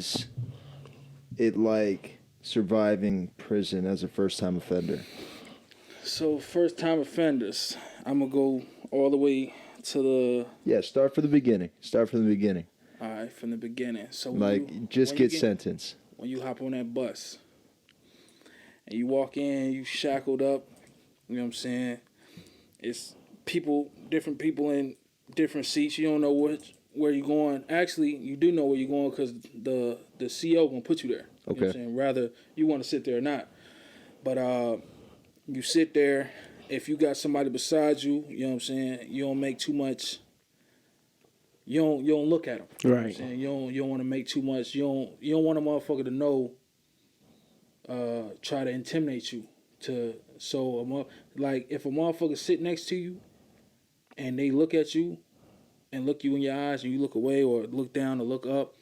is it like surviving prison as a first-time offender? So first-time offenders, I'm gonna go all the way to the. Yeah, start from the beginning. All right, from the beginning. So Like, just get sentenced. When you hop on that bus and you walk in, you shackled up. You know what I'm saying? It's different people in different seats. You don't know where you're going. Actually, you do know where you're going because the CO gonna put you there. You know what I'm saying? Rather you want to sit there or not. But you sit there. If you got somebody beside you, you know what I'm saying, you don't make too much. You don't look at them. Right. You know what I'm saying? You don't want to make too much. You don't want a motherfucker to know. Try to intimidate you. Like if a motherfucker sit next to you, and they look at you, and look you in your eyes, and you look away or look down or look up,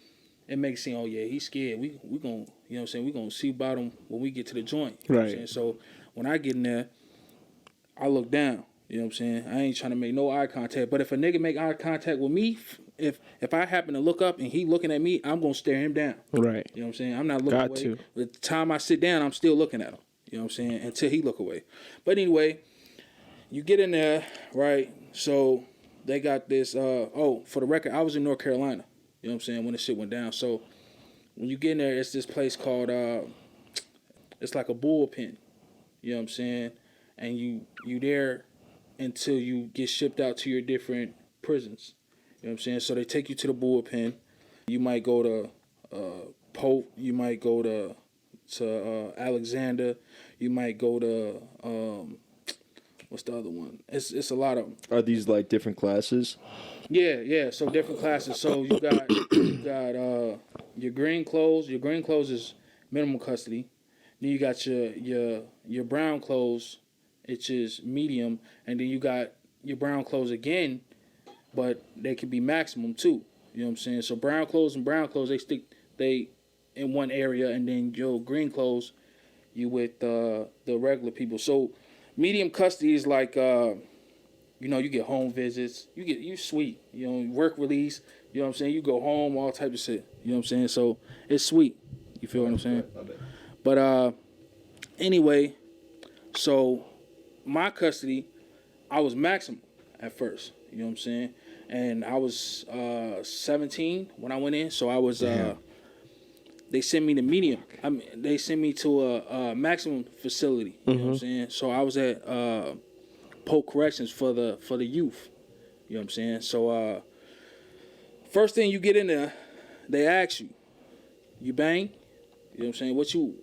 it makes it seem, oh yeah, he's scared. We gonna, you know what I'm saying, we gonna see about him when we get to the joint. You know what I'm saying? So when I get in there, I look down. You know what I'm saying? I ain't trying to make no eye contact. But if a nigga make eye contact with me, if I happen to look up and he looking at me, I'm gonna stare him down. Right. You know what I'm saying? I'm not looking away. But the time I sit down, I'm still looking at him. You know what I'm saying? Until he look away. But anyway, you get in there, right? So they got this. For the record, I was in North Carolina. You know what I'm saying? When the shit went down. So when you get in there, it's this place called. It's like a bullpen. You know what I'm saying? And you there until you get shipped out to your different prisons. You know what I'm saying? So they take you to the bullpen. You might go to Pope. You might go to Alexander. You might go to what's the other one? It's a lot of them. Are these like different classes? Yeah. So different classes. So you got your green clothes. Your green clothes is minimum custody. Then you got your brown clothes, which is medium, and then you got your brown clothes again, but they can be maximum too. You know what I'm saying? So brown clothes and brown clothes, they in one area, and then your green clothes, you with the regular people. So medium custody is like you get home visits, you sweet, work release, you know what I'm saying? You go home, all type of shit. You know what I'm saying? So it's sweet. You feel what I'm saying? But anyway, so my custody, I was maximum at first. You know what I'm saying? And I was 17 when I went in, so I was. They sent me to medium. They sent me to a maximum facility. You know what I'm saying? So I was at Polk Corrections for the youth. You know what I'm saying? So first thing you get in there, they ask you bang? You know what I'm saying?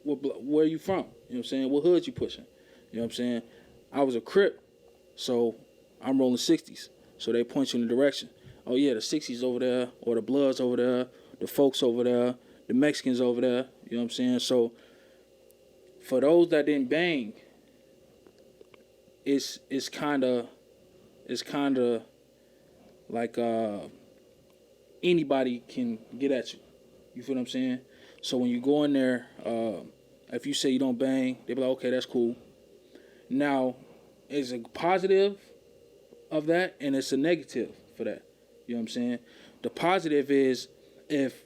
Where you from? You know what I'm saying? What hood you pushing? You know what I'm saying? I was a Crip, so I'm rolling 60s. So they point you in the direction. Oh yeah, the 60s over there, or the Bloods over there, the folks over there, the Mexicans over there. You know what I'm saying? So for those that didn't bang, it's kind of like anybody can get at you. You feel what I'm saying? So when you go in there, if you say you don't bang, they be like, okay, that's cool. Now, it's a positive of that, and it's a negative for that. You know what I'm saying? The positive is if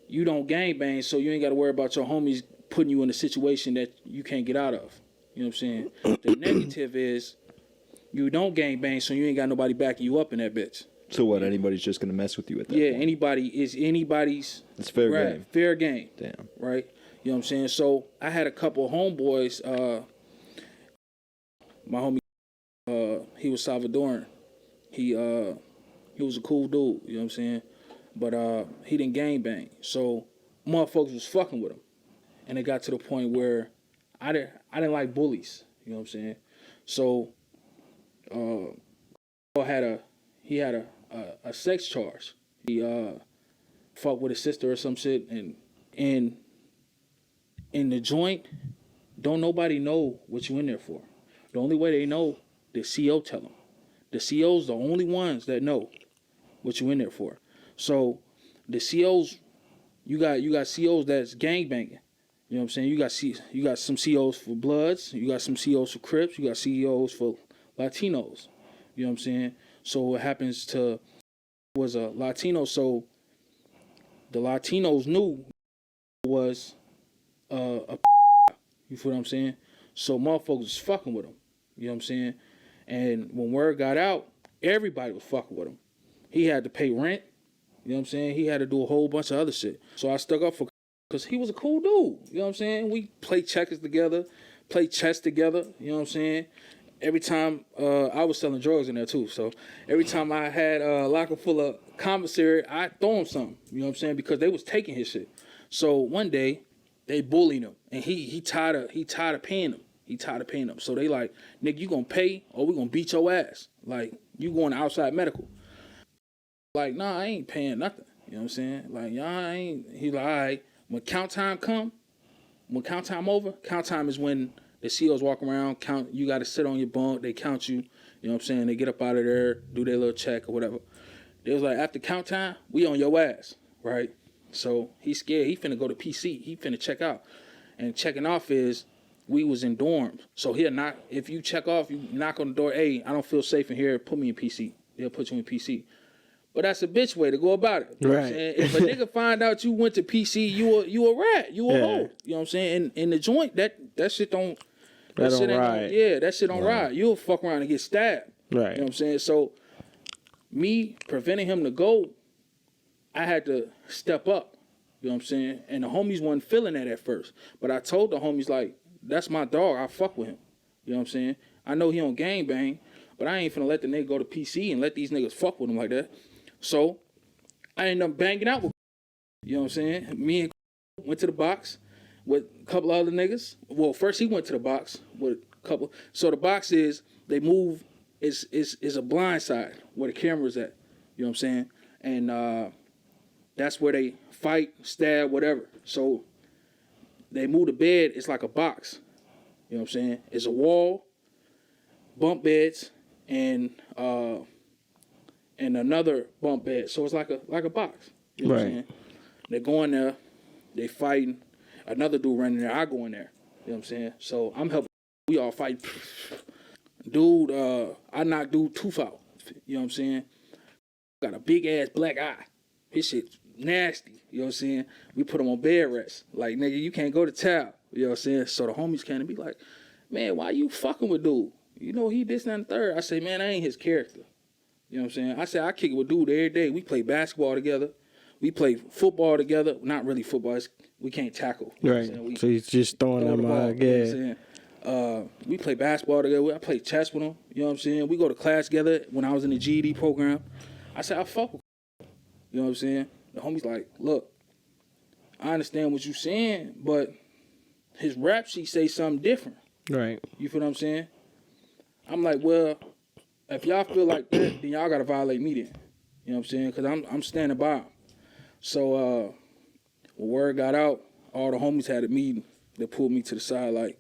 you don't gangbang, so you ain't got to worry about your homies putting you in a situation that you can't get out of. You know what I'm saying? The negative is you don't gangbang, so you ain't got nobody backing you up in that bitch. So what? Anybody's just gonna mess with you at that point? Anybody's. It's fair game. Fair game. Damn. Right? You know what I'm saying? So I had a couple of homeboys. My homie, he was Salvadoran. He was a cool dude. You know what I'm saying? But he didn't gangbang. So motherfuckers was fucking with him, and it got to the point where I didn't like bullies. You know what I'm saying? So he had a sex charge. He fucked with his sister or some shit, and in the joint, don't nobody know what you in there for. The only way they know, the CO tell them. The CO's the only ones that know what you in there for. So the COs, you got COs that's gangbanging. You know what I'm saying? You got some COs for Bloods, you got some COs for Crips, you got COs for Latinos. You know what I'm saying? So what happens to was a Latino, so the Latinos knew was a you feel what I'm saying? So motherfuckers was fucking with him. You know what I'm saying? And when word got out, everybody was fucking with him. He had to pay rent. You know what I'm saying? He had to do a whole bunch of other shit. So I stuck up for because he was a cool dude. You know what I'm saying? We played checkers together, played chess together. You know what I'm saying? Every time I was selling drugs in there too. So every time I had a locker full of commissary, I throw him something. You know what I'm saying? Because they was taking his shit. So one day they bullied him, and he tired of paying them. He tired of paying them. So they like, nigga, you gonna pay or we gonna beat your ass. Like, you going to outside medical. Like, nah, I ain't paying nothing. You know what I'm saying? Like, y'all ain't. He like, all right, when count time come, when count time over, count time is when the COs walk around, count, you gotta sit on your bunk, they count you. You know what I'm saying? They get up out of there, do their little check or whatever. They was like, after count time, we on your ass, right? So he's scared. He finna go to PC. He finna check out. And checking off is, we was in dorms. So he'll knock, if you check off, you knock on the door, hey, I don't feel safe in here, put me in PC. They'll put you in PC. But that's a bitch way to go about it. You know what I'm saying? If a nigga find out you went to PC, you a rat. You a hoe. You know what I'm saying? In the joint, that shit don't... That shit don't ride. That shit don't ride. You'll fuck around and get stabbed. Right. You know what I'm saying? So, me preventing him to go, I had to step up. You know what I'm saying? And the homies wasn't feeling that at first. But I told the homies, like, that's my dog. I fuck with him. You know what I'm saying? I know he on gangbang, but I ain't finna let the nigga go to PC and let these niggas fuck with him like that. So, I ended up banging out with you know what I'm saying? Me and went to the box with a couple of other niggas. Well, first he went to the box with a couple. So the box is, they move, is a blind side where the camera's at. You know what I'm saying? And that's where they fight, stab, whatever. So they move the bed, it's like a box. You know what I'm saying? It's a wall, bunk beds, and another bunk bed. So it's like a box. You know what I'm saying? They go in there, they fighting. Another dude running there, I go in there. You know what I'm saying? So I'm helping. We all fight. Dude, I knocked dude tooth out. You know what I'm saying? Got a big ass black eye. His shit nasty. You know what I'm saying? We put him on bed rest. Like, nigga, you can't go to town. You know what I'm saying? So the homies came to be like, man, why you fucking with dude? You know, he this and the third. I say, man, I ain't his character. You know what I'm saying? I say, I kick it with dude every day. We play basketball together. We play football together. Not really football. We can't tackle. Right. So he's just throwing them out. Yeah. You know what I'm saying? We play basketball together. I play chess with him. You know what I'm saying? We go to class together. When I was in the GED program, I said, I fuck with him. You know what I'm saying? The homie's like, look, I understand what you're saying, but his rap sheet say something different. Right. You feel what I'm saying? I'm like, well, if y'all feel like that, then y'all got to violate me then. You know what I'm saying? Because I'm standing by him. So when word got out, all the homies had a meeting. They pulled me to the side like,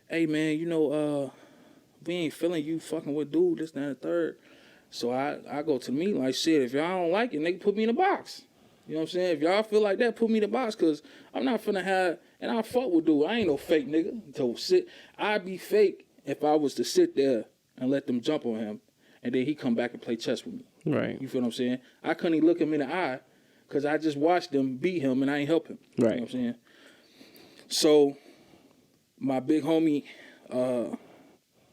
hey, man, you know, we ain't feeling you fucking with dude, this, that, and the third. So I go to the meeting like, shit, if y'all don't like it, nigga, put me in a box. You know what I'm saying? If y'all feel like that, put me in a box, because I'm not finna have, and I fuck with dude. I ain't no fake nigga. So I'd be fake if I was to sit there and let them jump on him, and then he come back and play chess with me. Right. You feel what I'm saying? I couldn't even look him in the eye, because I just watched them beat him, and I ain't help him. Right. You know what I'm saying? So my big homie,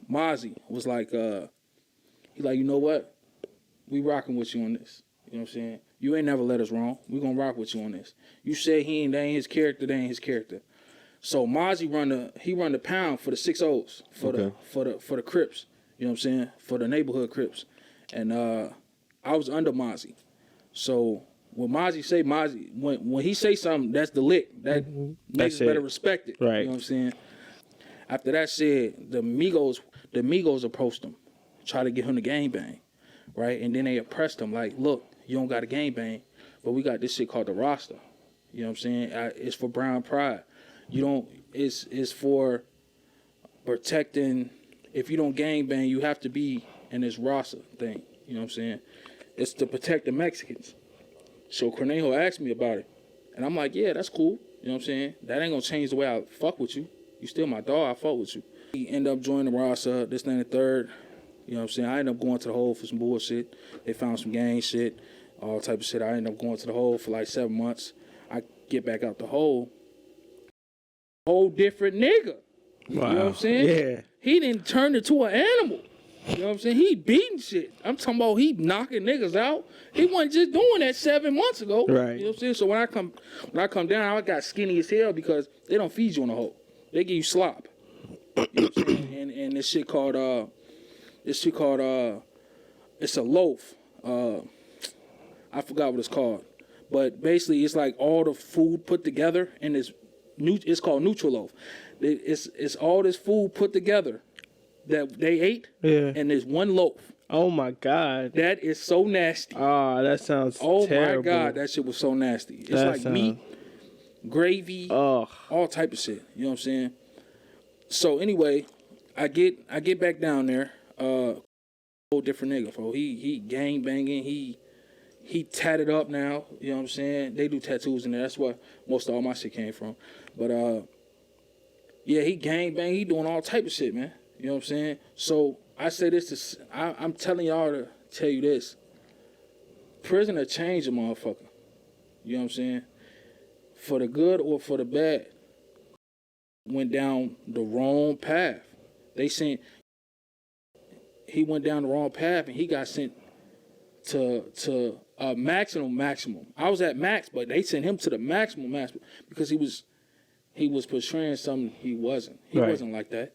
Mozzie, was like, he like, you know what? We rocking with you on this. You know what I'm saying? You ain't never let us wrong. We gonna rock with you on this. You say that ain't his character, that ain't his character. So Mozzie run the pound for the 6 O's for the Crips. You know what I'm saying? For the neighborhood Crips. And I was under Mozzie. So when Mozzie say when he say something, that's the lick. That niggas better respect it. Right. You know what I'm saying? After that said, the Migos approached him, try to get him to gangbang, right? And then they oppressed him like, look, you don't got a gangbang, but we got this shit called the roster. You know what I'm saying? It's for brown pride. You don't. It's for protecting. If you don't gangbang, you have to be in this roster thing. You know what I'm saying? It's to protect the Mexicans. So Cornejo asked me about it, and I'm like, yeah, that's cool. You know what I'm saying? That ain't gonna change the way I fuck with you. You still my dog. I fuck with you. He ended up joining the roster. This, that, and the third. You know what I'm saying? I ended up going to the hole for some bullshit. They found some gang shit. all type of shit. I ended up going to the hole for like 7 months. I get back out the hole. Whole different nigga. Wow. You know what I'm saying? Yeah. He didn't turn into an animal. You know what I'm saying? He beating shit. I'm talking about he knocking niggas out. He wasn't just doing that 7 months ago. Right. You know what I'm saying? So when I come down, I got skinny as hell because they don't feed you in the hole. They give you slop. You know what I'm saying? And this shit called it's a loaf. I forgot what it's called. But basically it's like all the food put together and it's called neutral loaf. It's all this food put together that they ate, and there's one loaf. Oh my God. That is so nasty. Ah, that sounds terrible. My God, that shit was so nasty. It's like meat, gravy, all type of shit. You know what I'm saying? So anyway, I get back down there. Whole different nigga, bro. He gang banging. He tatted up now. You know what I'm saying? They do tattoos in there. That's where most of all my shit came from. But yeah, he gang bang. He doing all type of shit, man. You know what I'm saying? So I say this I'm telling y'all to tell you this. Prison will change a motherfucker. You know what I'm saying? For the good or for the bad. Went down the wrong path. They sent. He went down the wrong path and he got sent to maximum. I was at max, but they sent him to the maximum because he was portraying something he wasn't. He wasn't like that.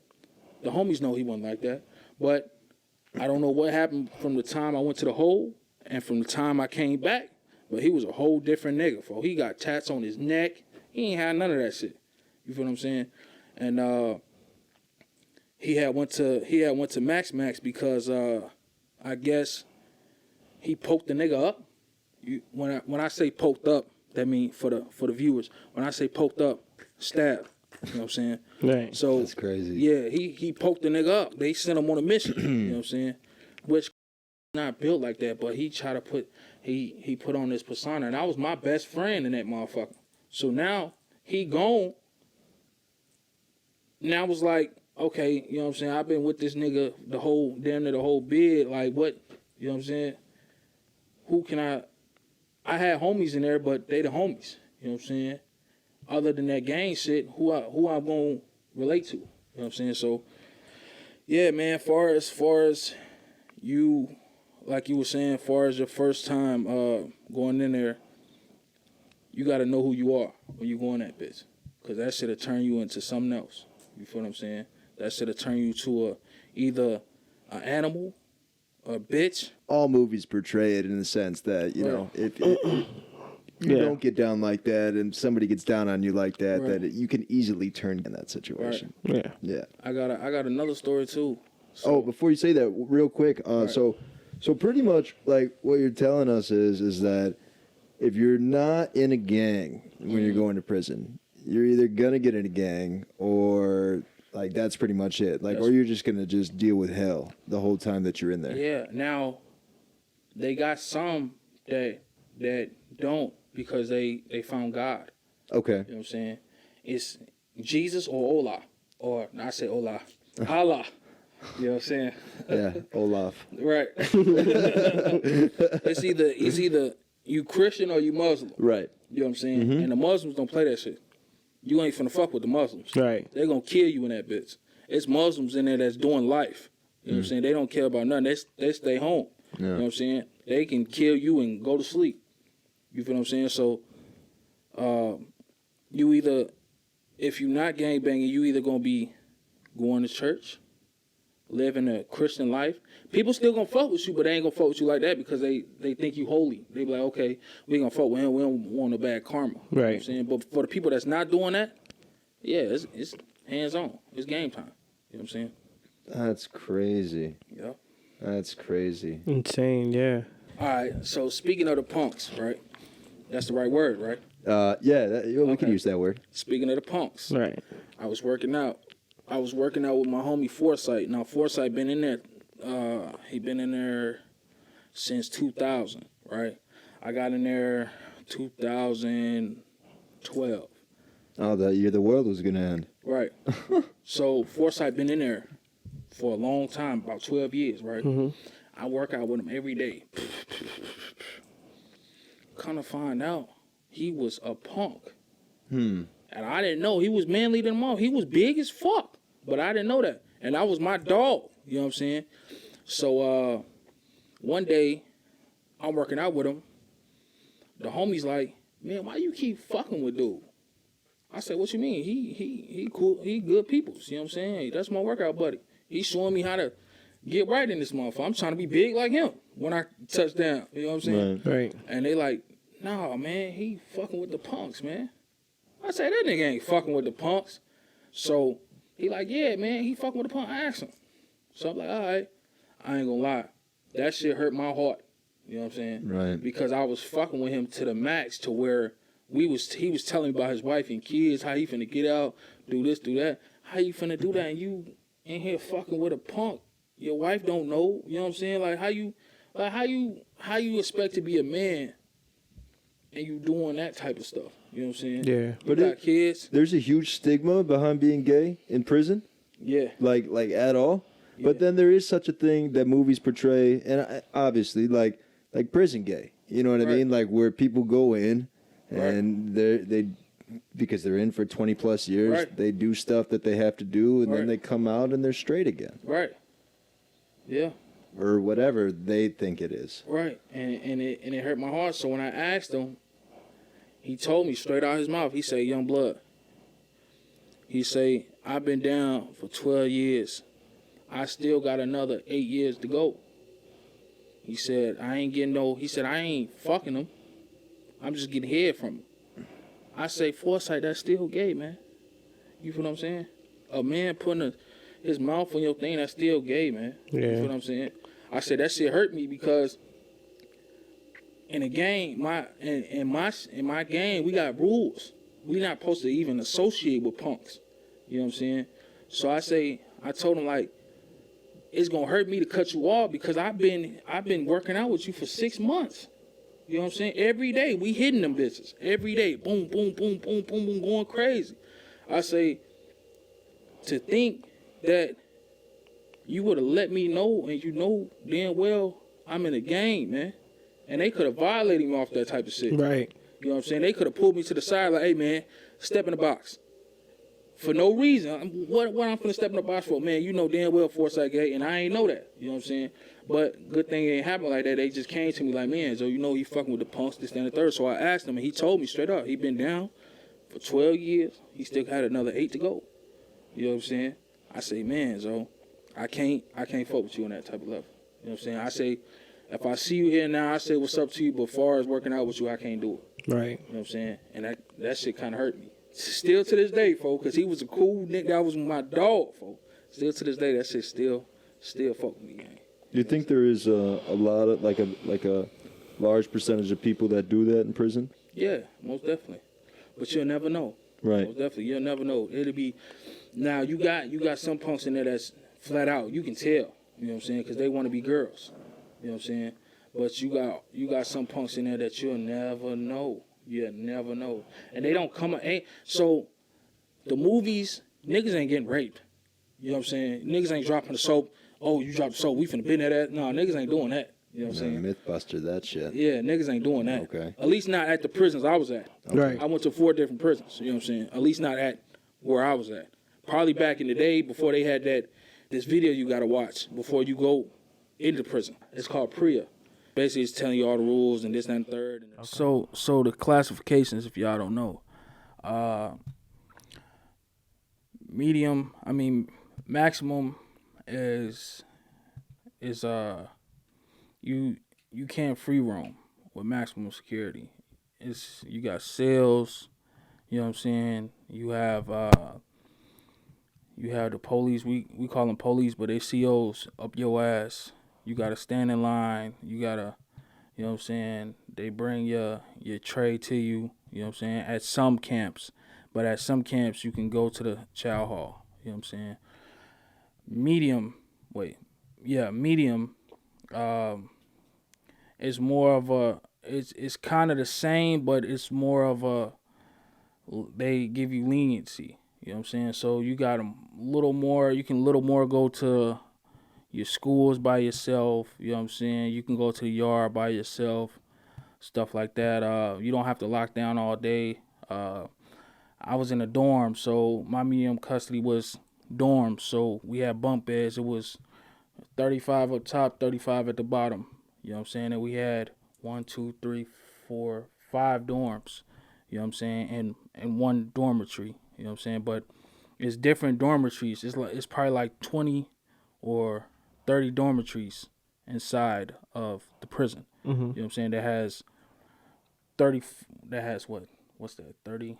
The homies know he wasn't like that. But I don't know what happened from the time I went to the hole and from the time I came back. But he was a whole different nigga, bro. He got tats on his neck. He ain't had none of that shit. You feel what I'm saying? And he had went to Max because I guess he poked the nigga up. When I say poked up, that mean for the viewers. When I say poked up, stab. You know what I'm saying? Right. So that's crazy. Yeah, he poked the nigga up. They sent him on a mission. You know what I'm saying? Which not built like that, but he tried to put he put on this persona, and I was my best friend in that motherfucker. So now he gone. Now I was like, okay, you know what I'm saying? I've been with this nigga damn near the whole bid. Like what? You know what I'm saying? Who can I had homies in there, but they the homies. You know what I'm saying? Other than that gang shit, who I'm gonna relate to. You know what I'm saying? So yeah, man, far as you, like you were saying, far as your first time going in there, you gotta know who you are when you go in that bitch. Cause that shit'll turn you into something else. You feel what I'm saying? That shit'll turn you to either an animal, a bitch. All movies portray it in the sense that, you know, if you don't get down like that and somebody gets down on you like that, that you can easily turn in that situation. Right. Yeah. I got another story too. So, before you say that, real quick, so pretty much like what you're telling us is that if you're not in a gang when you're going to prison, you're either gonna get in a gang or like that's pretty much it. Like, or you're just gonna just deal with hell the whole time that you're in there. Yeah. Now, they got some that don't because they found God. Okay. You know what I'm saying? It's Jesus or Allah. Or, I say Allah. Allah. You know what I'm saying? Yeah, Olaf. Right. It's either you Christian or you Muslim. Right. You know what I'm saying? Mm-hmm. And the Muslims don't play that shit. You ain't finna fuck with the Muslims. Right. They're gonna kill you in that bitch. It's Muslims in there that's doing life. You know what I'm saying? They don't care about nothing. They stay home. Yeah. You know what I'm saying? They can kill you and go to sleep. You feel what I'm saying? So, you either, if you're not gangbanging, you either gonna be going to church, living a Christian life. People still gonna fuck with you, but they ain't gonna fuck with you like that because they think you holy. They be like, okay, we gonna fuck with him. We don't want no bad karma. Right. You know what I'm saying? But for the people that's not doing that, yeah, it's hands on. It's game time. You know what I'm saying? That's crazy. Yeah. That's crazy. Insane, yeah. All right, so speaking of the punks, right? That's the right word, right? Yeah, we can use that word. Speaking of the punks. Right. I was working out with my homie Foresight. Now, Foresight been in there. He been in there since 2000, right? I got in there 2012. Oh, that year the world was going to end. Right. So, Foresight been in there for a long time, about 12 years, right? Mm-hmm. I work out with him every day. kind of find out he was a punk. Hmm. And I didn't know he was manly than mom. He was big as fuck, but I didn't know that. And that was my dog. You know what I'm saying? So one day, I'm working out with him. The homie's like, man, why you keep fucking with dude? I said, what you mean? He cool. He good people. You know what I'm saying? That's my workout buddy. He's showing me how to get right in this motherfucker. I'm trying to be big like him when I touch down. You know what I'm saying? Right. And they like, nah, man, he fucking with the punks, man. I said, that nigga ain't fucking with the punks. So he like, yeah, man, he fucking with the punk. I asked him. So I'm like, all right. I ain't gonna lie. That shit hurt my heart. You know what I'm saying? Right. Because I was fucking with him to the max to where he was telling me about his wife and kids, how he finna get out, do this, do that. How you finna do that and you in here fucking with a punk? Your wife don't know. You know what I'm saying? Like how you expect to be a man and you doing that type of stuff? You know what I'm saying? Yeah. But got kids. There's a huge stigma behind being gay in prison. Yeah. Like at all. Yeah. But then there is such a thing that movies portray, and obviously like prison gay. You know what I mean? Like where people go in and they because they're in for 20 plus years, they do stuff that they have to do, and then they come out and they're straight again. Right. Yeah. Or whatever they think it is. Right. And it hurt my heart. So when I asked him, he told me straight out his mouth, he said, young blood. He say, I've been down for 12 years. I still got another 8 years to go. He said, I ain't fucking him. I'm just getting head from him. I say, Forsyth, that's still gay, man. You feel what I'm saying? A man putting his mouth on your thing, that's still gay, man. Yeah. You feel what I'm saying? I said, that shit hurt me because in a game, in my game, we got rules. We not supposed to even associate with punks. You know what I'm saying? So I told him, like, it's gonna hurt me to cut you off because I've been working out with you for 6 months. You know what I'm saying? Every day we hitting them bitches. Every day, boom, boom, boom, boom, boom, boom, going crazy. I say, to think that you would have let me know, and you know damn well I'm in a game, man. And they could have violated me off that type of shit. Right. You know what I'm saying? They could have pulled me to the side like, hey, man, step in the box. For no reason. What I'm finna step in the box for? Man, you know damn well Forsyth gay, and I ain't know that. You know what I'm saying? But good thing it ain't happen like that. They just came to me like, man, so you know he fucking with the punks, this, that, and the third. So I asked him, and he told me straight up, he been down for 12 years. He still had another 8 to go. You know what I'm saying? I say, man, so I can't fuck with you on that type of level. You know what I'm saying? I say, if I see you here now, I say what's up to you, but as far as working out with you, I can't do it. Right. You know what I'm saying? And that shit kind of hurt me. Still to this day, folks, because he was a cool nigga. That was my dog, folks. Still to this day, that shit still fuck with me, gang. Do you think there is a lot of like a large percentage of people that do that in prison? Yeah, most definitely. But you'll never know. Right. Most definitely, you'll never know. It'll be now. You got some punks in there that's flat out. You can tell. You know what I'm saying? Because they want to be girls. You know what I'm saying? But you got some punks in there that you'll never know. You'll never know. And they don't come. So the movies, niggas ain't getting raped. You know what I'm saying? Niggas ain't dropping the soap. Oh, you dropped the soap. We finna bend that ass. No, niggas ain't doing that. You know what I'm saying? Mythbuster, that shit. Yeah, niggas ain't doing that. Okay. At least not at the prisons I was at. Okay. Right. I went to 4 different prisons. You know what I'm saying? At least not at where I was at. Probably back in the day before they had this video you gotta watch before you go into prison. It's called PREA. Basically, it's telling you all the rules and this, that, and third. Okay. So the classifications, if y'all don't know, maximum is you can't free roam with maximum security. You got cells, you know what I'm saying? You have the police, we call them police, but they COs up your ass. You gotta stand in line, you know what I'm saying? They bring your tray to you, you know what I'm saying? At some camps, but at some camps you can go to the chow hall, you know what I'm saying? Medium is more of a, it's kind of the same, but it's more of a, they give you leniency, you know what I'm saying? So you got a little more, you can go to your schools by yourself, you know what I'm saying? You can go to the yard by yourself. stuff like that. You don't have to lock down all day. I was in a dorm, so my medium custody was dorm, so we had bunk beds. It was 35 up top, 35 at the bottom. You know what I'm saying? And we had 1, 2, 3, 4, 5 dorms. You know what I'm saying? And one dormitory. You know what I'm saying? But it's different dormitories. It's probably like 20 or 30 dormitories inside of the prison. You know what I'm saying? That has 30. That has what? What's that? 30.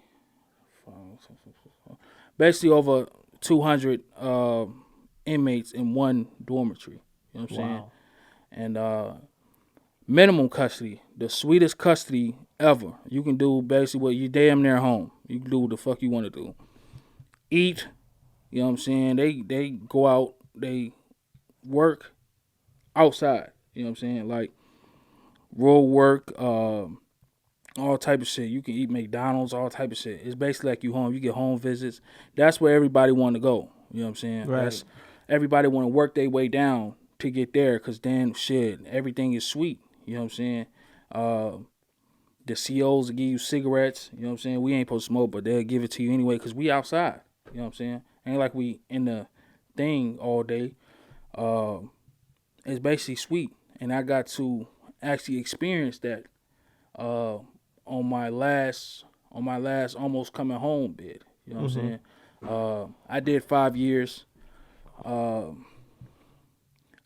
Basically over 200 inmates in one dormitory. You know what I'm saying? And minimum custody, the sweetest custody ever. You can do basically what you damn near home. You can do what the fuck you want to do. Eat, you know what I'm saying? They go out, they work outside. You know what I'm saying? Like road work, all type of shit. You can eat McDonald's, all type of shit. It's basically like you home. You get home visits. That's where everybody want to go. You know what I'm saying? Right. That's everybody want to work their way down to get there, because then shit, everything is sweet. You know what I'm saying? The COs will give you cigarettes. You know what I'm saying? We ain't supposed to smoke, but they'll give it to you anyway because we outside. You know what I'm saying? Ain't like we in the thing all day. It's basically sweet. And I got to actually experience that on my last almost coming home bid. You know what I'm saying? I did 5 years. On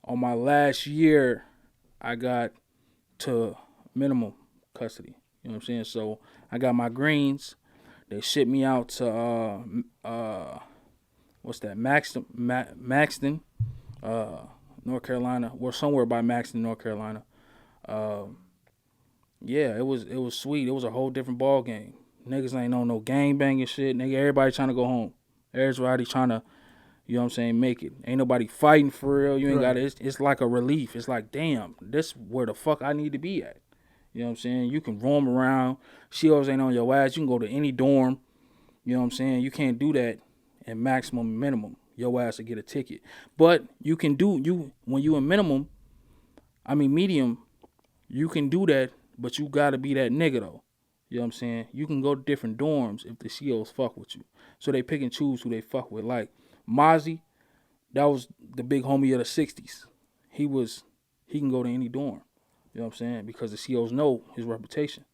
my last year, I got to minimum custody. You know what I'm saying? So I got my greens. They shipped me out to what's that? Maxton, North Carolina, or somewhere by Maxton, North Carolina. Yeah, it was sweet. It was a whole different ball game. Niggas ain't on no gang banging shit. Nigga, everybody trying to go home. Everybody trying to, you know what I'm saying, make it. Ain't nobody fighting for real. You ain't got it. It's like a relief. It's like, damn, this where the fuck I need to be at. You know what I'm saying? You can roam around. COs ain't on your ass. You can go to any dorm. You know what I'm saying? You can't do that in maximum and minimum. Your ass will get a ticket. But you can do, when you in medium, you can do that, but you gotta be that nigga though. You know what I'm saying? You can go to different dorms if the COs fuck with you. So they pick and choose who they fuck with. Like Mozzie, that was the big homie of the 60s. He can go to any dorm. You know what I'm saying? Because the COs know his reputation.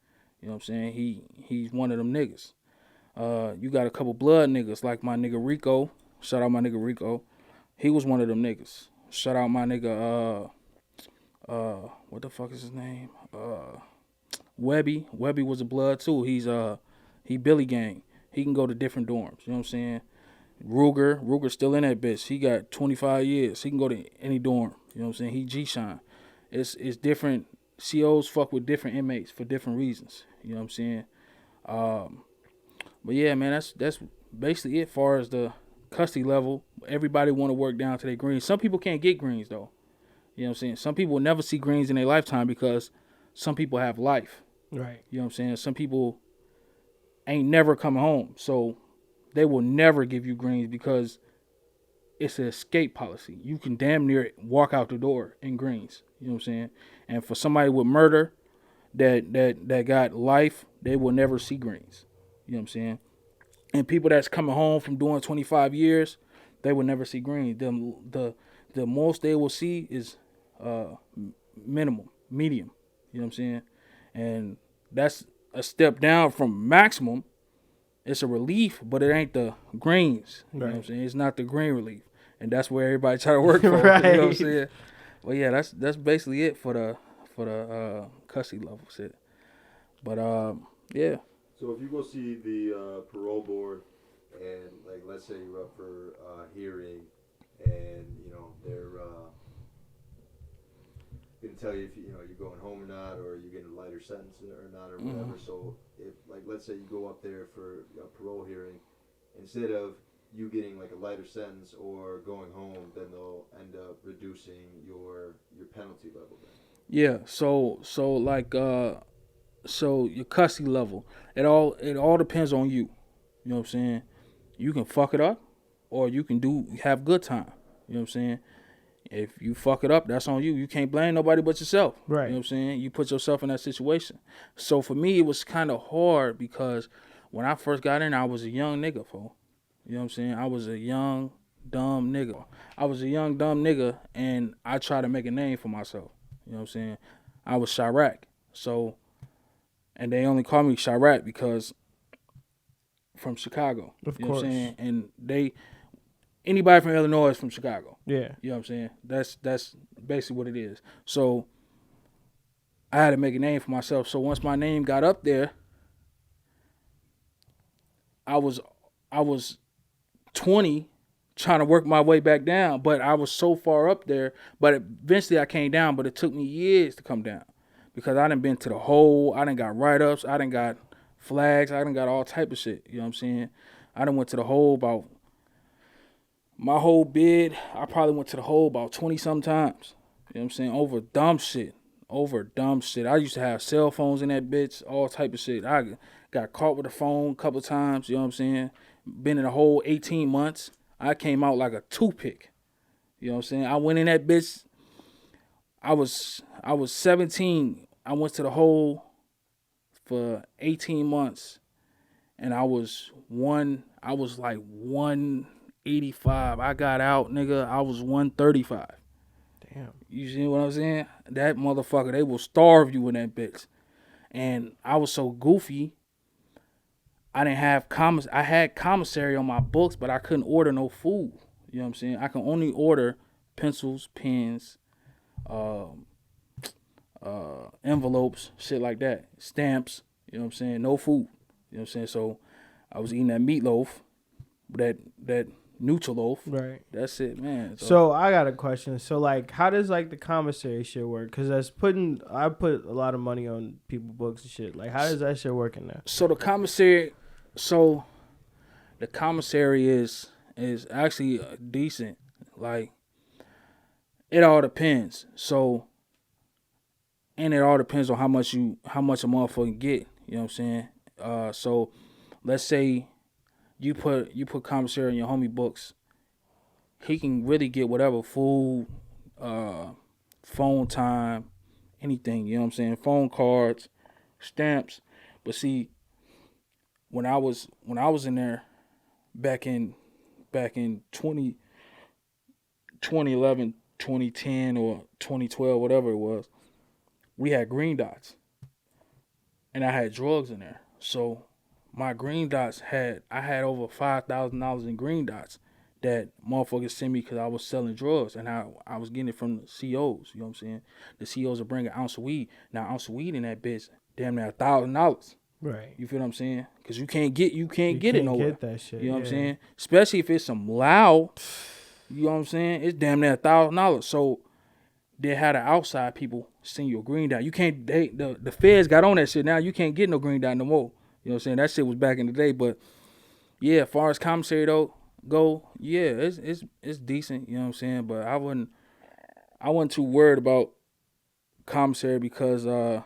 You know what I'm saying? He's one of them niggas. You got a couple blood niggas like my nigga Rico. Shout out my nigga Rico. He was one of them niggas. Shout out my nigga what the fuck is his name? Webby. Webby was a blood too. He Billy Gang. He can go to different dorms. You know what I'm saying? Ruger's still in that bitch. He got 25 years. He can go to any dorm. You know what I'm saying? He G-Shine. It's different. COs fuck with different inmates for different reasons. You know what I'm saying? But yeah, man, that's basically it. Far as the custody level, everybody want to work down to their greens. Some people can't get greens though. You know what I'm saying? Some people will never see greens in their lifetime because some people have life. Right. You know what I'm saying? Some people ain't never coming home, so they will never give you greens because it's an escape policy. You can damn near walk out the door in greens. You know what I'm saying? And for somebody with murder that got life, they will never see greens. You know what I'm saying? And people that's coming home from doing 25 years, they will never see greens. The most they will see is medium. You know what I'm saying? And that's a step down from maximum. It's a relief, but it ain't the greens. You know what I'm saying? It's not the green relief. And that's where everybody try to work for. Right. You know what I'm saying? Well, yeah, that's basically it for the custody level shit. But yeah. So if you go see the parole board, and like let's say you're up for hearing, and they're gonna tell you if you're going home or not, or you're getting a lighter sentence or not, or whatever. So if like let's say you go up there for a parole hearing, instead of you getting like a lighter sentence or going home, then they'll end up reducing your penalty level then. Yeah, so your custody level, it all depends on you. You know what I'm saying? You can fuck it up, or you can have good time. You know what I'm saying? If you fuck it up, that's on you. You can't blame nobody but yourself. Right. You know what I'm saying? You put yourself in that situation. So for me, it was kind of hard because when I first got in, I was a young nigga, fool. You know what I'm saying? I was a young, dumb nigga. And I tried to make a name for myself. You know what I'm saying? I was Chirac. So, and they only call me Chirac because from Chicago. Of you know course. what I'm saying? And anybody from Illinois is from Chicago. Yeah. You know what I'm saying? That's basically what it is. So I had to make a name for myself. So once my name got up there, I was 20 trying to work my way back down, but I was so far up there. But eventually I came down, but it took me years to come down because I done been to the hole. I done got write-ups. I done got flags. I done got all type of shit. You know what I'm saying? I done went to the hole about my whole bid. I probably went to the hole about 20-some times. You know what I'm saying? Over dumb shit. I used to have cell phones in that bitch, all type of shit. I got caught with a phone a couple times. You know what I'm saying? Been in a hole 18 months. I came out like a toothpick. You know what I'm saying? I went in that bitch. I was 17. I went to the hole for 18 months, and I was like 185. I got out, nigga. I was 135. Damn. You see what I'm saying? That motherfucker, they will starve you in that bitch. And I was so goofy. I didn't have I had commissary on my books, but I couldn't order no food. You know what I'm saying? I can only order pencils, pens, envelopes, shit like that, stamps. You know what I'm saying? No food. You know what I'm saying? So I was eating that meatloaf, that neutral loaf. Right. That's it, man. So I got a question. So like, how does like the commissary shit work? Because I put a lot of money on people's books and shit. Like, how does that shit work in there? So the commissary is actually decent. Like, it all depends. So, and it all depends on how much a motherfucker get. You know what I'm saying? So let's say you put commissary in your homie books. He can really get whatever food, phone time, anything. You know what I'm saying? Phone cards, stamps. But see, when I was in there back in 2011, 2010 or 2012, whatever it was, we had green dots. And I had drugs in there. So my green dots I had over $5,000 in green dots that motherfuckers sent me because I was selling drugs and I was getting it from the COs. You know what I'm saying? The COs will bring an ounce of weed. Now, ounce of weed in that bitch, damn near $1,000. Right. You feel what I'm saying? Because you can't get it nowhere. Get that shit. You know what I'm saying? Especially if it's some loud. You know what I'm saying? It's damn near $1,000. So they had the outside people send you a green dot. You can't. The feds got on that shit now. You can't get no green dot no more. You know what I'm saying? That shit was back in the day. But yeah, as far as commissary though go, yeah, it's decent. You know what I'm saying? But I wasn't too worried about commissary because I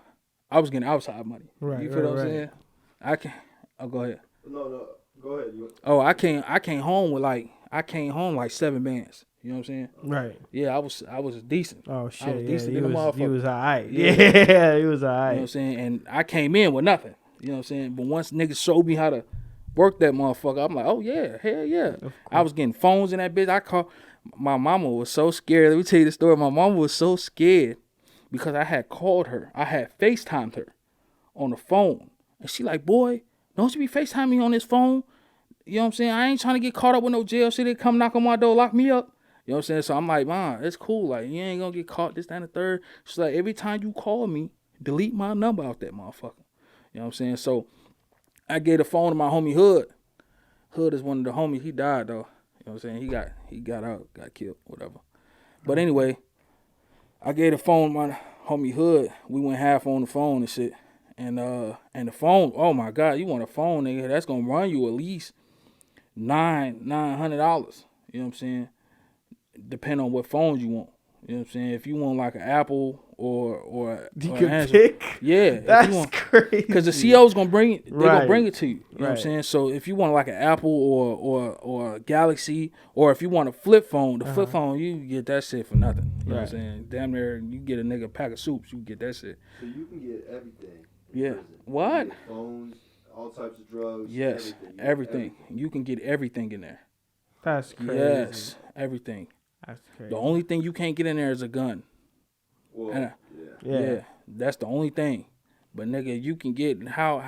was getting outside money. Right. You feel what I'm saying? Go ahead. No, go ahead. I came home like 7 bands. You know what I'm saying? Right. Yeah, I was decent. Oh shit. I was decent in the motherfucker. He was alright. Yeah. He was alright. You know what I'm saying? And I came in with nothing. You know what I'm saying? But once niggas showed me how to work that motherfucker, I'm like, oh yeah, hell yeah. I was getting phones in that bitch. My mama was so scared. Let me tell you the story. My mama was so scared because I had called her. I had FaceTimed her on the phone. And she like, boy, don't you be FaceTiming me on this phone? You know what I'm saying? I ain't trying to get caught up with no jail shit. They come knock on my door, lock me up. You know what I'm saying? So I'm like, Mom, it's cool. Like, you ain't gonna get caught, this, that, and the third. She's like, every time you call me, delete my number out that motherfucker. You know what I'm saying? So I gave the phone to my homie Hood. Hood is one of the homies. He died though. You know what I'm saying? He got out, got killed, whatever. But anyway, I gave the phone to my homie Hood. We went half on the phone and shit. And the phone, oh my God, you want a phone, nigga, that's gonna run you at least $900. You know what I'm saying? Depending on what phones you want. You know what I'm saying? If you want like an apple or You or can an pick. yeah, That's crazy. because the CO's gonna bring it. They gonna Right. bring it to you. You know what I'm Right. saying? So if you want like an Apple or a Galaxy, or if you want a flip phone, the flip phone you can get that shit for nothing. You know what I'm Right. saying? Damn near you get a nigga a pack of soups, you can get that shit. So you can get everything. in Yeah. prison. What? You can get phones, all types of drugs. Yes, everything. You can get everything in there. That's crazy. Yes, everything. That's crazy. The only thing you can't get in there is a gun. Well, And, Yeah. yeah, that's the only thing. But nigga, you can get how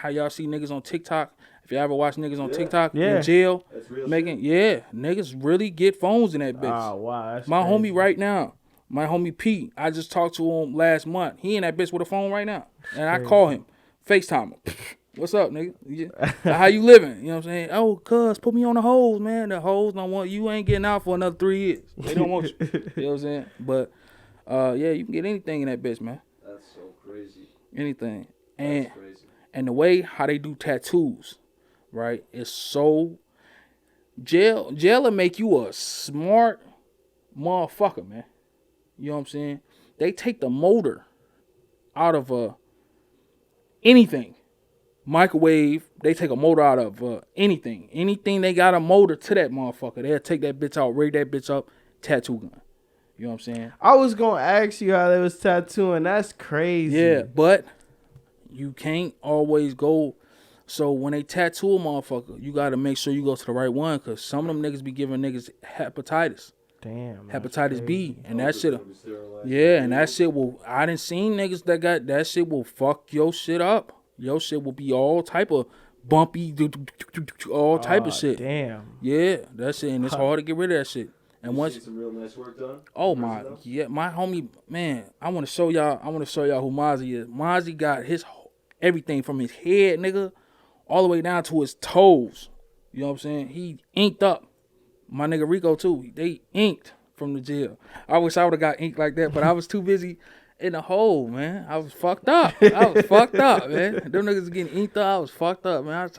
y'all see niggas on TikTok. If you ever watch niggas on TikTok Yeah. in jail, That's real making shit. niggas really get phones in that bitch. Oh wow, that's my crazy. homie right now, my homie Pete, I just talked to him last month. He in that bitch with a phone right now, and I call him, FaceTime him. What's up, nigga? How you living? You know what I'm saying? Oh, cuz, put me on the hose, man. The hose don't want you. Ain't getting out for another 3 years. They don't want you. You know what I'm saying? But yeah, you can get anything in that bitch, man. That's so crazy. Anything. And That's crazy. and the way how they do tattoos, right, is so jail will make you a smart motherfucker, man. You know what I'm saying? They take the motor out of anything. Microwave, they take a motor out of anything. Anything they got a motor to that motherfucker. They'll take that bitch out, rig that bitch up, tattoo gun. You know what I'm saying? I was gonna ask you how they was tattooing. That's crazy. Yeah, but you can't always go. So when they tattoo a motherfucker, you got to make sure you go to the right one, because some of them niggas be giving niggas hepatitis. Damn. Hepatitis B. And Oh, that shit. gonna be sterilized. Yeah, and that shit will. I done seen niggas that got that shit will fuck your shit up. Your shit will be all type of bumpy, all type of shit. Damn. Yeah, that shit, and it's hard to get rid of that shit. And You once, seen some real nice work done? oh in my, prison, though? yeah, my homie, man, I want to show y'all who Mozzie is. Mozzie got his everything from his head, nigga, all the way down to his toes. You know what I'm saying? He inked up. My nigga Rico too. They inked from the jail. I wish I would have got inked like that, but I was too busy in the hole, man. I was fucked up. I was fucked up, man. Them niggas getting inked up. I was fucked up, man.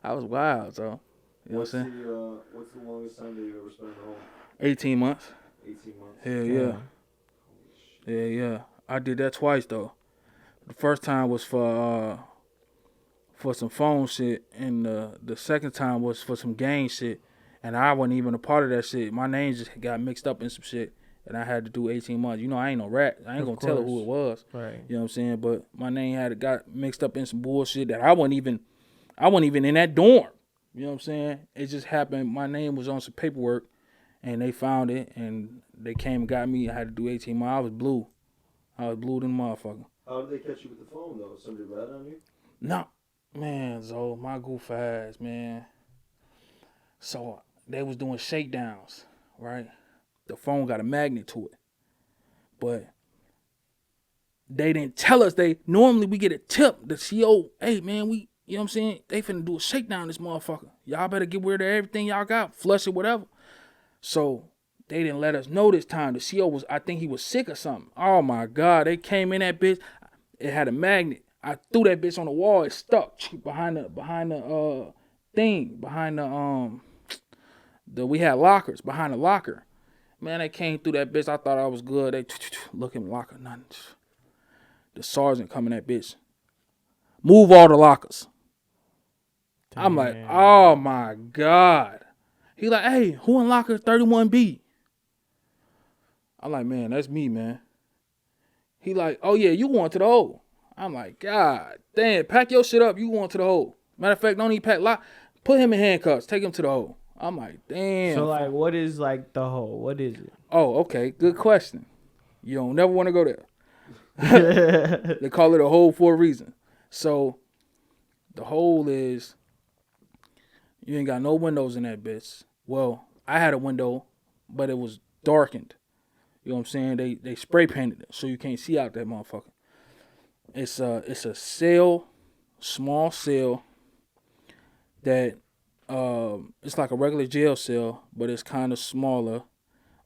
I was wild, so. You know what I'm saying? What's the longest time that you ever spent at home? 18 months. 18 months. Hell yeah. Yeah, yeah. I did that twice though. The first time was for some phone shit, and the second time was for some gang shit, and I wasn't even a part of that shit. My name just got mixed up in some shit, and I had to do 18 months. You know, I ain't no rat. I ain't gonna tell her who it was. Right. You know what I'm saying? But my name got mixed up in some bullshit that I wasn't even in that dorm. You know what I'm saying? It just happened. My name was on some paperwork, and they found it, and they came and got me. I had to do 18 months. I was blue. I was blue than a motherfucker. How did they catch you with the phone, though? Somebody rat on you? No, man, Zoe, my goof ass, man. So they was doing shakedowns, right? The phone got a magnet to it, but they didn't tell us. Normally we get a tip. The CO, hey man, you know what I'm saying? They finna do a shakedown this motherfucker. Y'all better get rid of everything y'all got, flush it, whatever. So they didn't let us know this time. The CO I think he was sick or something. Oh my God, they came in that bitch. It had a magnet. I threw that bitch on the wall. It stuck behind the thing, we had lockers behind the locker. Man, they came through that bitch. I thought I was good. They look in the locker, nothing. The sergeant coming that bitch. Move all the lockers. Damn. I'm like, oh my God. He like, hey, who in locker 31B? I'm like, man, that's me, man. He like, oh yeah, you going to the hole. I'm like, God damn, pack your shit up. You going to the hole. Matter of fact, don't even pack put him in handcuffs. Take him to the hole. I'm like, damn. So like, what is like the hole? What is it? Oh, okay. Good question. You don't never want to go there. They call it a hole for a reason. So the hole is, you ain't got no windows in that bitch. Well, I had a window, but it was darkened. You know what I'm saying? They spray painted it so you can't see out that motherfucker. It's a cell, small cell that it's like a regular jail cell, but it's kind of smaller.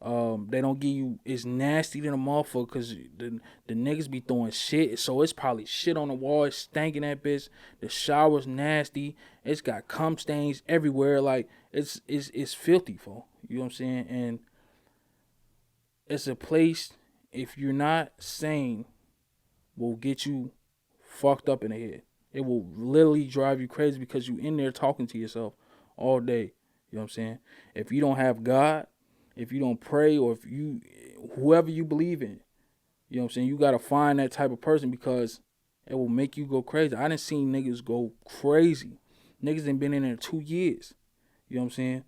They don't give you, it's nasty than a motherfucker because the niggas be throwing shit, so it's probably shit on the wall. It's stinking that bitch. The shower's nasty. It's got cum stains everywhere. Like it's filthy, fool. You know what I'm saying? And it's a place, if you're not sane, will get you fucked up in the head. It will literally drive you crazy because you in there talking to yourself all day. You know what I'm saying? If you don't have God, if you don't pray, or if you, whoever you believe in, you know what I'm saying, you got to find that type of person because it will make you go crazy. I done seen niggas go crazy. Niggas done been in there 2 years. You know what I'm saying?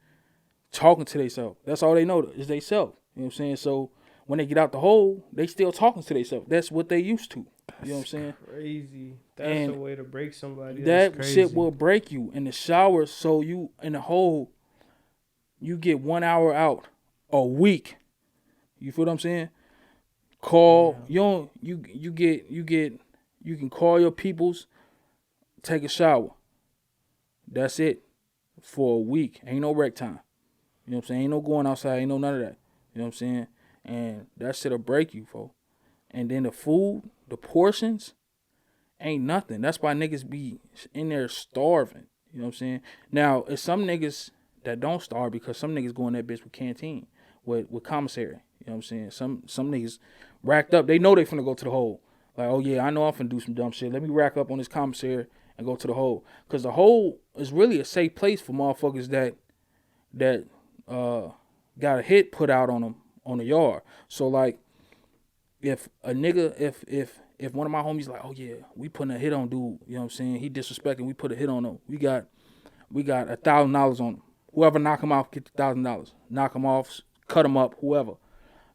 Talking to themselves. That's all they know is they self. You know what I'm saying? So when they get out the hole, they still talking to themselves. That's what they used to. You know what I'm saying? Crazy. That's And a way to break somebody. That That's crazy. shit will break you in the shower. So you in the hole, you get 1 hour out a week. You feel what I'm saying? Call you can call your peoples, take a shower. That's it for a week. Ain't no rec time. You know what I'm saying? Ain't no going outside. Ain't no none of that. You know what I'm saying? And that shit'll break you, folks. And then the food, the portions, ain't nothing. That's why niggas be in there starving. You know what I'm saying? Now, it's some niggas that don't starve because some niggas go in that bitch with canteen, with commissary. You know what I'm saying? Some niggas racked up. They know they finna go to the hole. Like, oh yeah, I know I'm finna do some dumb shit. Let me rack up on this commissary and go to the hole. Because the hole is really a safe place for motherfuckers that got a hit put out on them on the yard. So like, if a nigga, if one of my homies like, oh yeah, we putting a hit on dude, you know what I'm saying? He disrespecting, we put a hit on him. We got $1,000 on him. Whoever knock him off, get the $1,000. Knock him off, cut him up, whoever.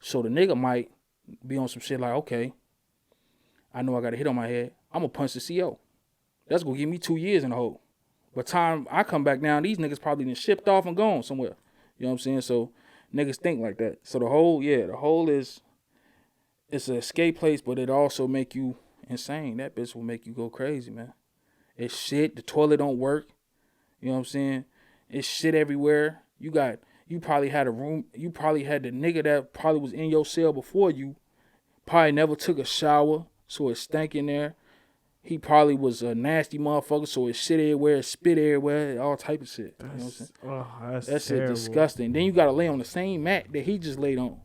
So the nigga might be on some shit like, okay, I know I got a hit on my head. I'm gonna punch the CO. That's gonna give me 2 years in the hole. By the time I come back down, these niggas probably been shipped off and gone somewhere. You know what I'm saying? So niggas think like that. So the hole is, it's an escape place, but it also make you insane. That bitch will make you go crazy, man. It's shit. The toilet don't work. You know what I'm saying? It's shit everywhere. You probably had the nigga that probably was in your cell before you, probably never took a shower, so it stank in there. He probably was a nasty motherfucker, so it's shit everywhere, it spit everywhere, all type of shit. You know what I'm saying? That's that shit terrible. disgusting. Then you gotta lay on the same mat that he just laid on.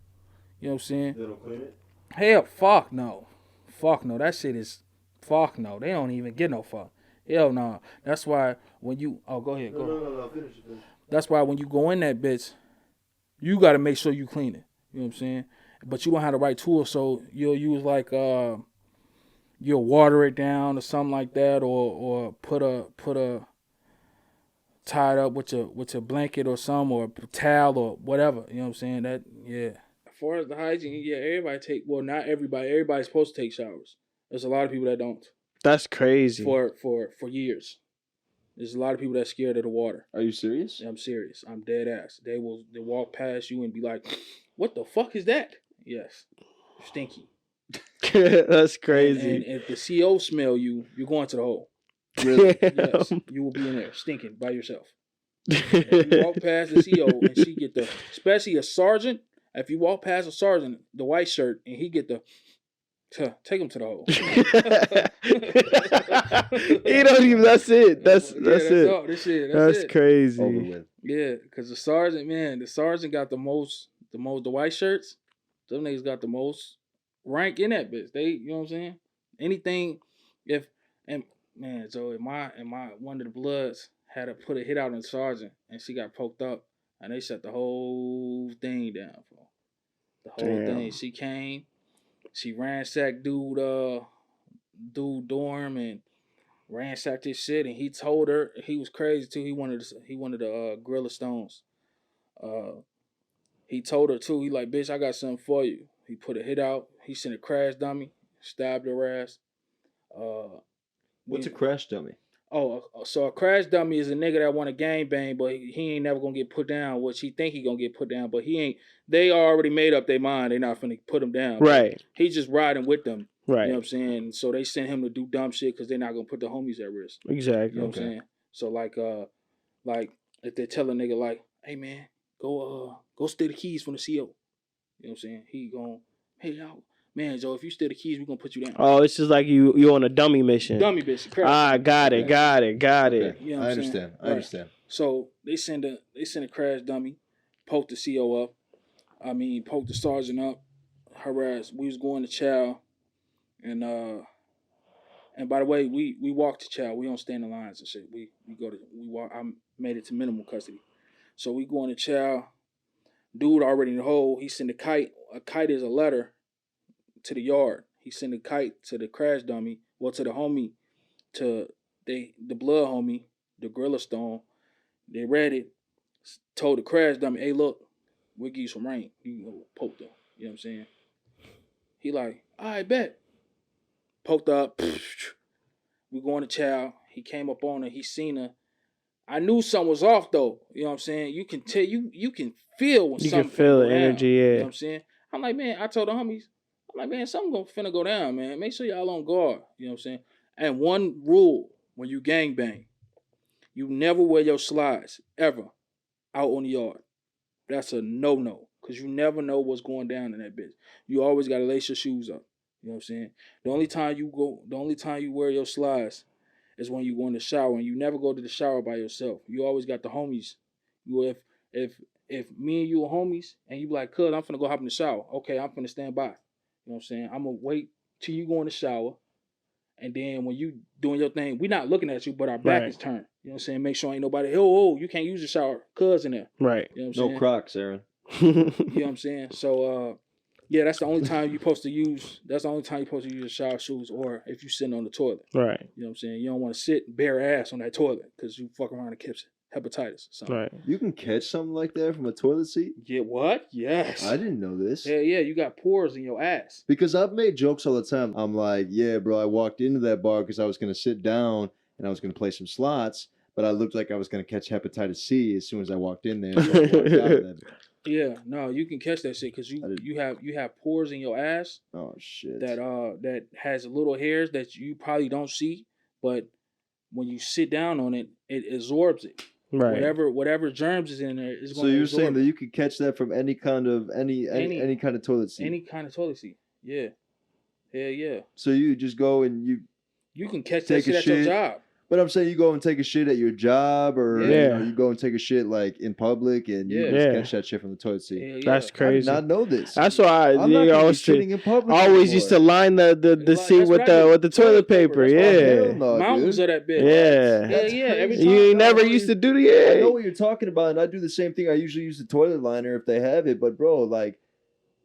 You know what I'm saying? They don't clean it? Hell, fuck no. Fuck no. That shit is, fuck no. They don't even get no fuck. Hell no. That's why when you, go ahead. Go. No, finish. That's why when you go in that bitch, you got to make sure you clean it. You know what I'm saying? But you don't have the right tools, so you'll use like, you'll water it down or something like that, or put a tie it up with your blanket or something, or a towel or whatever. You know what I'm saying? That, yeah. As far as the hygiene, yeah, not everybody. Everybody's supposed to take showers. There's a lot of people that don't. That's crazy. For years. There's a lot of people that's scared of the water. Are you serious? I'm serious. I'm dead ass. They walk past you and be like, "What the fuck is that?" Yes, stinky. That's crazy. And if the CO smell you, you're going to the hole. Really? Yes, you will be in there stinking by yourself. If you walk past the CO and she get especially a sergeant. If you walk past a sergeant, the white shirt, and he get take him to the hole. He don't even. That's it. That's it. All, that's it. Crazy. Over with. Yeah, because the sergeant got the most the white shirts. Them niggas got the most rank in that bitch. They, you know what I'm saying? Anything, so in my one of the Bloods had to put a hit out on the sergeant, and she got poked up, and they shut the whole thing down. The whole thing. She came, she ransacked dude dorm and ransacked his shit, and he told her he was crazy too. He wanted to Gorilla Stones. He told her too. He like, bitch, I got something for you. He put a hit out. He sent a crash dummy, stabbed her ass. What's a crash dummy? So a crash dummy is a nigga that want to gangbang, but he ain't never gonna get put down. What she think he gonna get put down, but he ain't. They already made up their mind. They not finna put him down. Right. He's just riding with them. Right. You know what I'm saying? So they sent him to do dumb shit because they're not gonna put the homies at risk. Exactly. You know what I'm saying? So like if they tell a nigga like, hey man, go steal the keys from the CO. You know what I'm saying? He gon', hey y'all, man, Joe, if you steal the keys, we gonna put you down. Oh, it's just like you on a dummy mission. Dummy mission. Got it. Okay. You know I understand. Right. I understand. So they send a crash dummy, poke the CO up. Poke the sergeant up. harassed. We was going to chow, and by the way, we walk to chow. We don't stand in lines and shit. We walk. I made it to minimal custody, so we going to chow. Dude already in the hole. He sent a kite. A kite is a letter to the yard. He sent a kite to the crash dummy. Well, to the homie, to the blood homie, the Gorilla Stone. They read it. Told the crash dummy, "Hey, look, we'll give you some rain. You can go poke them." You know what I'm saying? He like, "I bet." Poked up. We going to chow. He came up on her. He seen her. I knew something was off though. You know what I'm saying? You can tell you can feel when something feel go the down. energy, You know yeah. what I'm saying? I'm like, man, I told the homies, I'm like, man, something finna go down, man. Make sure y'all on guard. You know what I'm saying? And one rule when you gangbang, you never wear your slides ever out on the yard. That's a no-no. Cause you never know what's going down in that bitch. You always gotta lace your shoes up. You know what I'm saying? The only time you wear your slides is when you go in the shower, and you never go to the shower by yourself. You always got the homies. If me and you are homies, and you be like, "Cuz, I'm finna go hop in the shower." Okay, I'm finna stand by. You know what I'm saying? I'm gonna wait till you go in the shower, and then when you doing your thing, we not looking at you, but our back is turned. You know what I'm saying? Make sure ain't nobody. Oh, you can't use the shower, cuz in there. Right. You know what I'm saying? No Crocs, Aaron. You know what I'm saying? So, yeah, that's the only time you're supposed to use. That's the only time you're supposed to use shower shoes, or if you sitting on the toilet. Right. You know what I'm saying? You don't want to sit bare ass on that toilet because you fuck around and catch hepatitis or something. Right. You can catch something like that from a toilet seat? Yeah, what? Yes. I didn't know this. Yeah, you got pores in your ass. Because I've made jokes all the time. I'm like, yeah, bro, I walked into that bar because I was going to sit down and I was going to play some slots, but I looked like I was going to catch hepatitis C as soon as I walked in there. So I walked out of that. Yeah, no, you can catch that shit because you have pores in your ass. Oh shit. That has little hairs that you probably don't see, but when you sit down on it, it absorbs it. Right. Whatever germs is in there is going to. So you're saying that you could catch that from any kind of any kind of toilet seat? Any kind of toilet seat. Yeah. Hell yeah. So you just go and you can catch that shit at your job. But I'm saying you go and take a shit at your job, or you go and take a shit like in public, and you just catch that shit from the toilet seat. Yeah. That's crazy. I did not know this. That's why I'm not always shitting in public. Always used to line the seat with the toilet paper. Yeah. Mountains of that bitch. Yeah. Every time you never used to do I know what you're talking about, and I do the same thing. I usually use the toilet liner if they have it, but bro, like,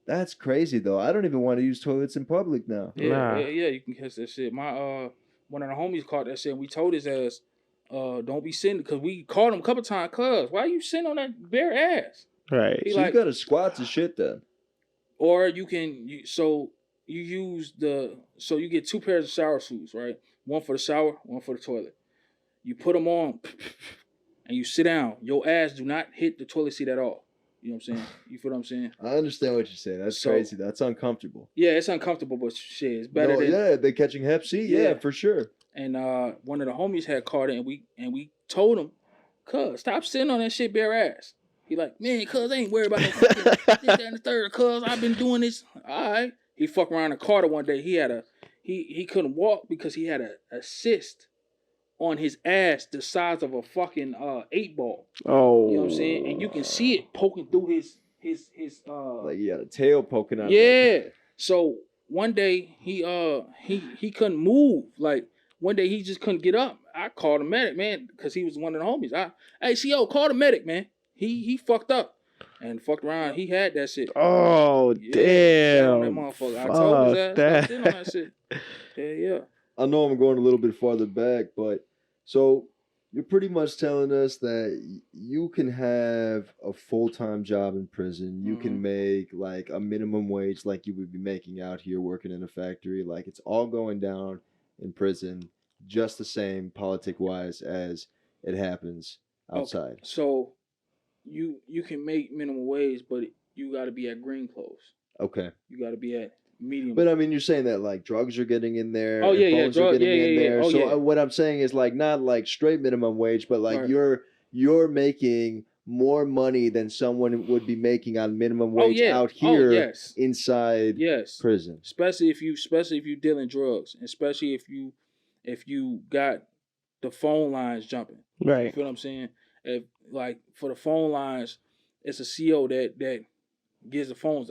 that's crazy though. I don't even want to use toilets in public now. Yeah, you can catch that shit. My one of the homies caught that shit. And we told his ass, don't be sitting, because we called him a couple times. Cuz, why you sitting on that bare ass? Right. So you gotta squat to shit then. Or you get two pairs of shower shoes, right? One for the shower, one for the toilet. You put them on, and you sit down. Your ass do not hit the toilet seat at all. You know what I'm saying? You feel what I'm saying? I understand what you're saying. That's crazy. That's uncomfortable. Yeah, it's uncomfortable, but shit, it's better than... Yeah, they're catching Hep C. Yeah, for sure. And one of the homies had caught it, and we told him, "Cuz, stop sitting on that shit bare ass." He like, "Man, cuz, I ain't worried about no fucking this, that, and the third. Cuz, I've been doing this." All right. He fucked around and caught it one day. He couldn't walk because he had a cyst on his ass the size of a fucking 8-ball. Oh. You know what I'm saying? And you can see it poking through his like he had a tail poking out. Yeah. So one day he couldn't move. Like one day he just couldn't get up. I called a medic, man, because he was one of the homies. Hey, CO, call the medic, man. He fucked up and fucked around. He had that shit. Oh, damn. That motherfucker. I told his ass, stop sitting on that shit. Yeah. I know I'm going a little bit farther back, but so you're pretty much telling us that you can have a full-time job in prison. You can make like a minimum wage like you would be making out here working in a factory. Like it's all going down in prison just the same politic-wise as it happens outside. Okay. So you can make minimum wage, but you got to be at green clothes. Okay. You got to be at medium. But I mean, you're saying that like drugs are getting in there. Oh yeah, phones are getting in there. Oh, so what I'm saying is like not like straight minimum wage, but like you're making more money than someone would be making on minimum wage out here inside prison. Especially if you dealing drugs, especially if you got the phone lines jumping. Right. You feel what I'm saying? If like for the phone lines, it's a CO that gives the phones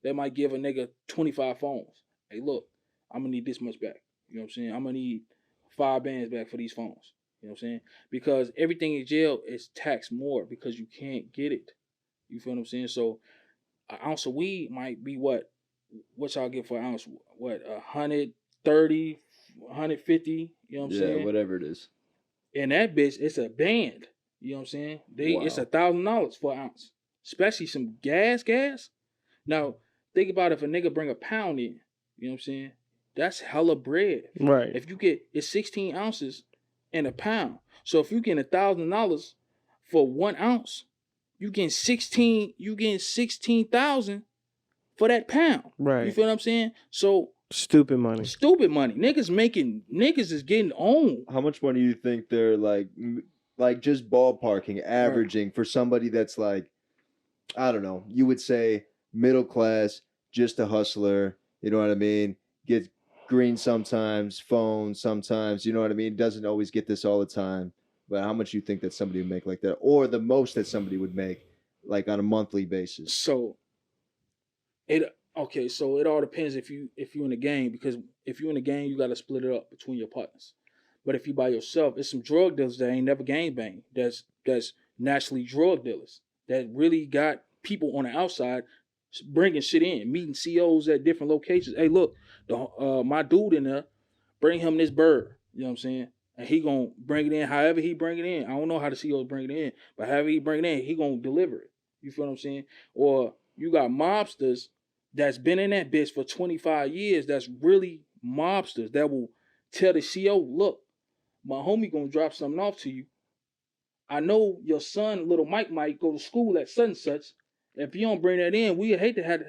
they might give a nigga 25 phones. Hey, look, I'm gonna need this much back. You know what I'm saying? I'm gonna need 5 bands back for these phones. You know what I'm saying? Because everything in jail is taxed more because you can't get it. You feel what I'm saying? So an ounce of weed might be what y'all get for an ounce? What, 130, 150? You know what I'm saying? Yeah, whatever it is. And that bitch, it's a band. You know what I'm saying? It's $1,000 for an ounce. Especially some gas. Now, think about if a nigga bring a pound in. You know what I'm saying? That's hella bread. Right. If you get, it's 16 ounces in a pound. So if you get $1,000 for 1 ounce, you getting 16,000 for that pound. Right. You feel what I'm saying? So stupid money. Niggas is getting owned. How much money do you think they're like just ballparking, averaging for somebody that's like, I don't know, you would say middle class, just a hustler, you know what I mean? Gets green sometimes, phone sometimes, you know what I mean? Doesn't always get this all the time. But how much you think that somebody would make like that? Or the most that somebody would make like on a monthly basis? So it all depends if you in a gang, because if you're in a gang, you gotta split it up between your partners. But if you by yourself, it's some drug dealers that ain't never gang bang. That's naturally drug dealers that really got people on the outside bringing shit in, meeting COs at different locations. Hey, look, my dude in there, bring him this bird. You know what I'm saying? And he gonna bring it in however he bring it in. I don't know how the COs bring it in, but however he bring it in, he gonna deliver it. You feel what I'm saying? Or you got mobsters that's been in that bitch for 25 years. That's really mobsters that will tell the CO, look, my homie gonna drop something off to you. I know your son, little Mike, might go to school at such and such. If you don't bring that in, we'd hate to have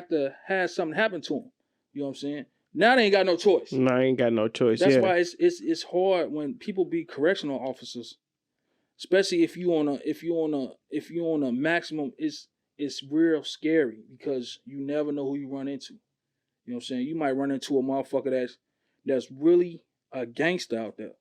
to have something happen to him. You know what I'm saying? Now they ain't got no choice. No, I ain't got no choice. That's why it's hard when people be correctional officers, especially if you on a maximum. It's real scary because you never know who you run into. You know what I'm saying? You might run into a motherfucker that's really a gangster out there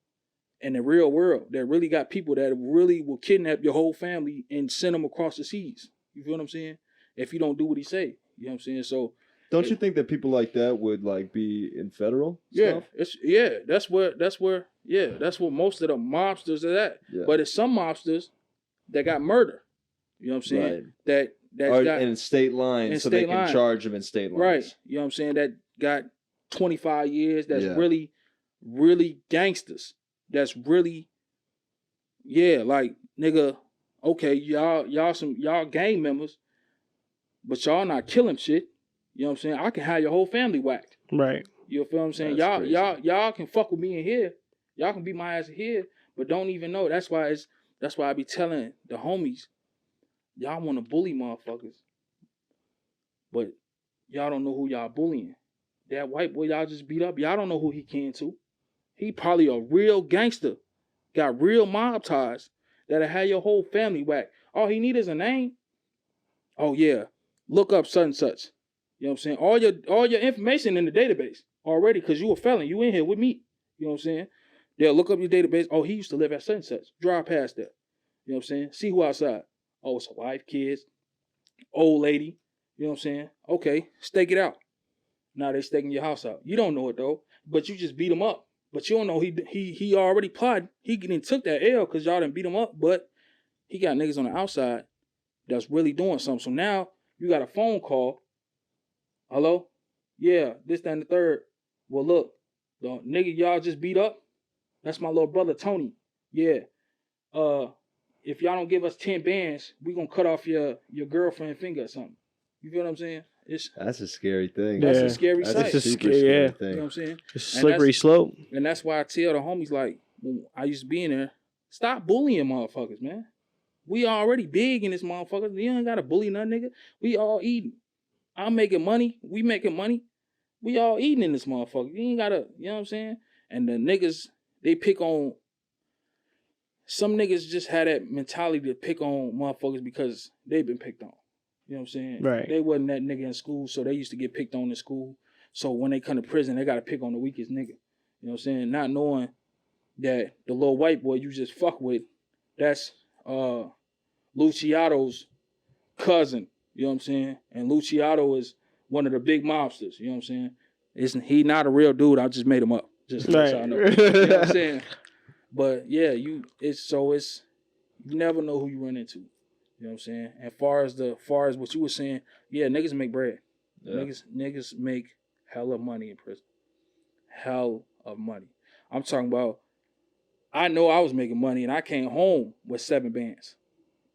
in the real world, that really got people that really will kidnap your whole family and send them across the seas. You feel what I'm saying? If you don't do what he say. You know what I'm saying? So don't you think that people like that would like be in federal yeah, stuff? That's where most of the mobsters are at. Yeah. But it's some mobsters that got murder. You know what I'm saying? Right. That got in state lines, so they can charge them in state lines. Right. You know what I'm saying? That got 25 years. That's really, really gangsters. That's really, like, nigga, okay, y'all gang members, but y'all not killing shit. You know what I'm saying? I can have your whole family whacked. Right. You feel what I'm saying? Y'all can fuck with me in here. Y'all can beat my ass in here, but don't even know. That's why I be telling the homies, y'all want to bully motherfuckers, but y'all don't know who y'all bullying. That white boy y'all just beat up, y'all don't know who he can to. He probably a real gangster, got real mob ties that'll have your whole family whacked. All he need is a name. Oh yeah, look up such and such. You know what I'm saying? All your information in the database already, because you a felon. You in here with me. You know what I'm saying? They'll look up your database. Oh, he used to live at such and such. Drive past there. You know what I'm saying? See who outside. Oh, it's a wife, kids, old lady. You know what I'm saying? Okay, stake it out. Now they staking your house out. You don't know it though, but you just beat him up. But you don't know he already plotted. He didn't took that L because y'all didn't beat him up, but he got niggas on the outside that's really doing something. So now you got a phone call. Hello? Yeah, this, that, and the third. Well, look, the nigga y'all just beat up, that's my little brother, Tony. Yeah. If y'all don't give us 10 bands, we gonna cut off your girlfriend finger or something. You feel what I'm saying? That's a scary thing. That's a scary sight. That's a super scary thing. You know what I'm saying? It's a slippery slope. And that's why I tell the homies, like, when I used to be in there, stop bullying motherfuckers, man. We already big in this motherfucker. You ain't gotta bully none, nigga. We all eating. I'm making money. We making money. We all eating in this motherfucker. You ain't gotta, you know what I'm saying? And the niggas, they pick on, some niggas just had that mentality to pick on motherfuckers because they've been picked on. You know what I'm saying? Right. They wasn't that nigga in school, so they used to get picked on in school. So when they come to prison, they gotta pick on the weakest nigga. You know what I'm saying? Not knowing that the little white boy you just fuck with, that's Luciano's cousin. You know what I'm saying? And Luciano is one of the big mobsters. You know what I'm saying? He not a real dude. I just made him up. Just so y'all know. You know what I'm saying? But yeah, you never know who you run into. You know what I'm saying? And far as what you were saying, yeah, niggas make bread. Yeah. Niggas make hella money in prison. Hell of money. I'm talking about, I know I was making money and I came home with 7 bands.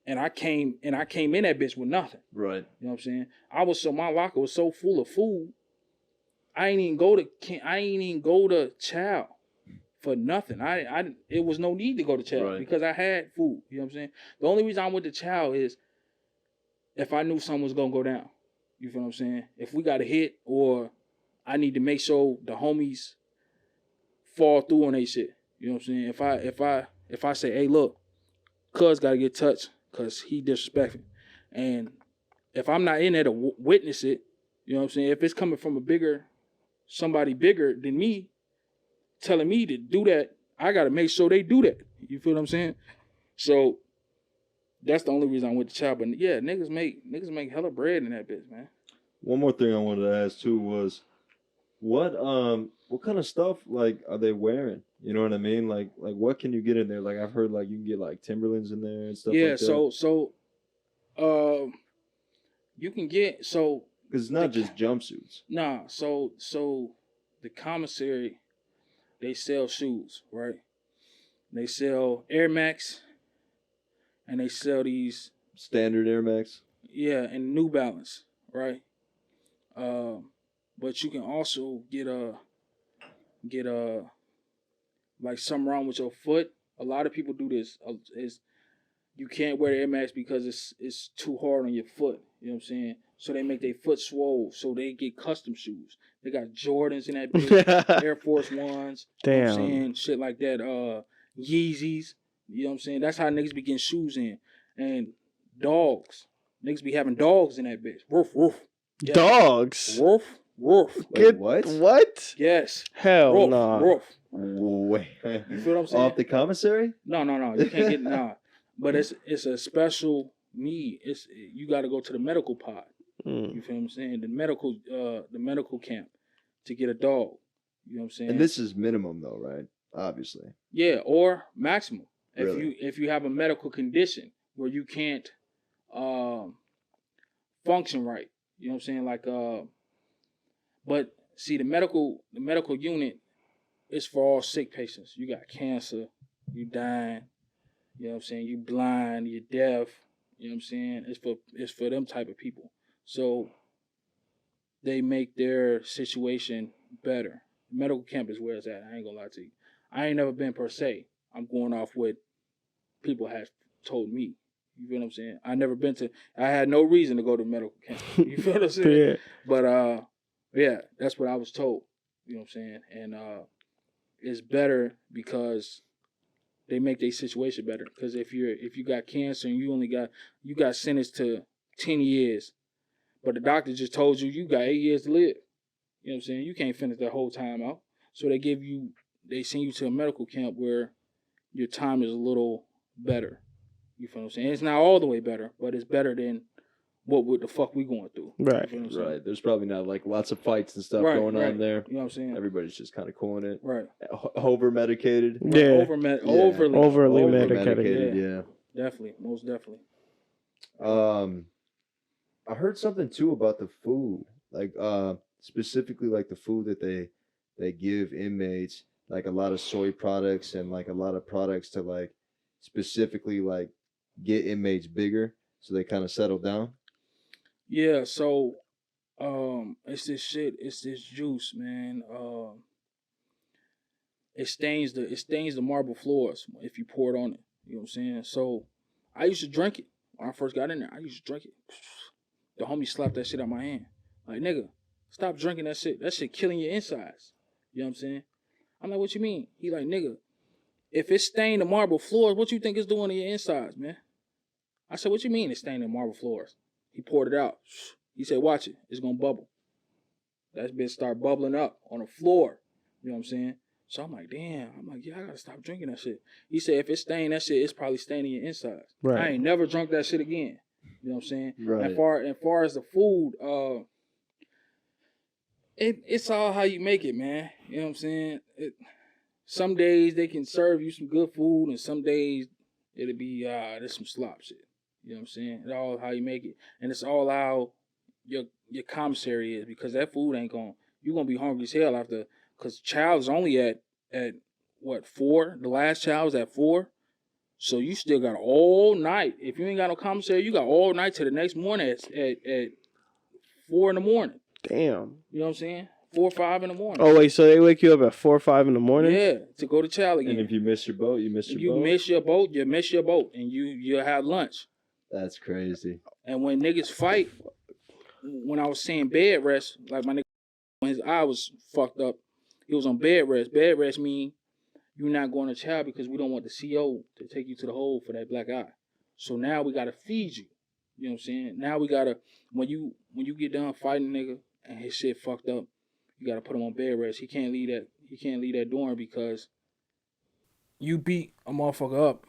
And I came in that bitch with nothing. Right. You know what I'm saying? My locker was so full of food, I ain't even go to chow for nothing. It was no need to go to chow because I had food. You know what I'm saying? The only reason I went to chow is if I knew something was gonna go down. You feel what I'm saying? If we got a hit or I need to make sure the homies fall through on their shit. You know what I'm saying? If I say, hey, look, cuz gotta get touched because he disrespectful. And if I'm not in there to witness it, you know what I'm saying? If it's coming from somebody bigger than me telling me to do that, I gotta make sure they do that. You feel what I'm saying? So that's the only reason I went to chow. But yeah, niggas make hella bread in that bitch, man. One more thing I wanted to ask too was what kind of stuff like are they wearing? You know what I mean? Like what can you get in there? Like I've heard like you can get like Timberlands in there and stuff like that. Yeah, so you can get because it's not just jumpsuits. Nah, so the commissary, they sell shoes, right? They sell Air Max and they sell these standard Air Max. Yeah, and New Balance, right? But you can also get like something wrong with your foot. A lot of people do this. Is you can't wear the Air Max because it's too hard on your foot. You know what I'm saying? So they make their foot swole. So they get custom shoes. They got Jordans in that bitch, Air Force Ones. Damn. You know what I'm saying? Shit like that. Yeezys. You know what I'm saying? That's how niggas be getting shoes in. And dogs. Niggas be having dogs in that bitch. Woof, woof. Yes. Dogs? Woof, woof. Wait, what? What? Yes. Hell no. Nah. Woof. Wait. You feel what I'm saying? Off the commissary? No. You can't get nah. But it's a special need. You got to go to the medical pod. You feel what I'm saying? The medical camp to get a dog. You know what I'm saying? And this is minimum though, right? Obviously. Yeah, or maximum. Really? If you have a medical condition where you can't function right. You know what I'm saying? Like but see the medical unit is for all sick patients. You got cancer, you dying, you know what I'm saying, you blind, you're deaf, you know what I'm saying? It's for them type of people. So they make their situation better. Medical camp is where it's at. I ain't gonna lie to you. I ain't never been per se. I'm going off what people have told me. You feel what I'm saying? I had no reason to go to medical camp. You feel what I'm saying? Yeah. But yeah, that's what I was told. You know what I'm saying? And it's better because they make their situation better. Because if you got cancer and you got sentenced to 10 years, but the doctor just told you got 8 years to live. You know what I'm saying? You can't finish that whole time out. So they send you to a medical camp where your time is a little better. You feel what I'm saying? It's not all the way better, but it's better than what the fuck we going through. Right. You feel what I'm Right. There's probably not like lots of fights and stuff going on there. You know what I'm saying? Everybody's just kind of cooling it. Right. Over medicated. Yeah. Overly medicated. Yeah. Definitely. Most definitely. I heard something too about the food, like specifically like the food that they give inmates, like a lot of soy products and like a lot of products to like specifically like get inmates bigger so they kind of settle down. Yeah, so it's this juice, man. It stains the marble floors if you pour it on it. You know what I'm saying? So I used to drink it when I first got in there. I used to drink it. The homie slapped that shit out my hand. Like, nigga, stop drinking that shit. That shit killing your insides. You know what I'm saying? I'm like, what you mean? He like, nigga, if it stained the marble floors, what you think it's doing to your insides, man? I said, what you mean it's staining the marble floors? He poured it out. He said, watch it. It's going to bubble. That bitch start bubbling up on the floor. You know what I'm saying? So I'm like, damn. I'm like, yeah, I got to stop drinking that shit. He said, if it's staining that shit, it's probably staining your insides. Right. I ain't never drunk that shit again. You know what I'm saying? Right. As far as the food, it's all how you make it, man. You know what I'm saying? Some days they can serve you some good food, and some days it'll be there's some slop shit. You know what I'm saying? It's all how you make it, and it's all how your commissary is, because that food ain't you're gonna be hungry as hell after, because child's only at what 4? The last child was at 4, so you still got all night. If you ain't got no commissary, you got all night to the next morning at 4 in the morning. Damn. You know what I'm saying? 4 or 5 in the morning. Oh wait, so they wake you up at 4 or 5 in the morning? Yeah, to go to chow again. And if you miss your boat, you miss your boat. You miss your boat, and you'll have lunch. That's crazy. And when niggas fight, when I was saying bed rest, like my nigga, when his eye was fucked up, he was on bed rest. Bed rest mean you're not going to chow because we don't want the CO to take you to the hole for that black eye. So now we gotta feed you. You know what I'm saying? Now we gotta, when you get done fighting a nigga and his shit fucked up, you gotta put him on bed rest. He can't leave that dorm because you beat a motherfucker up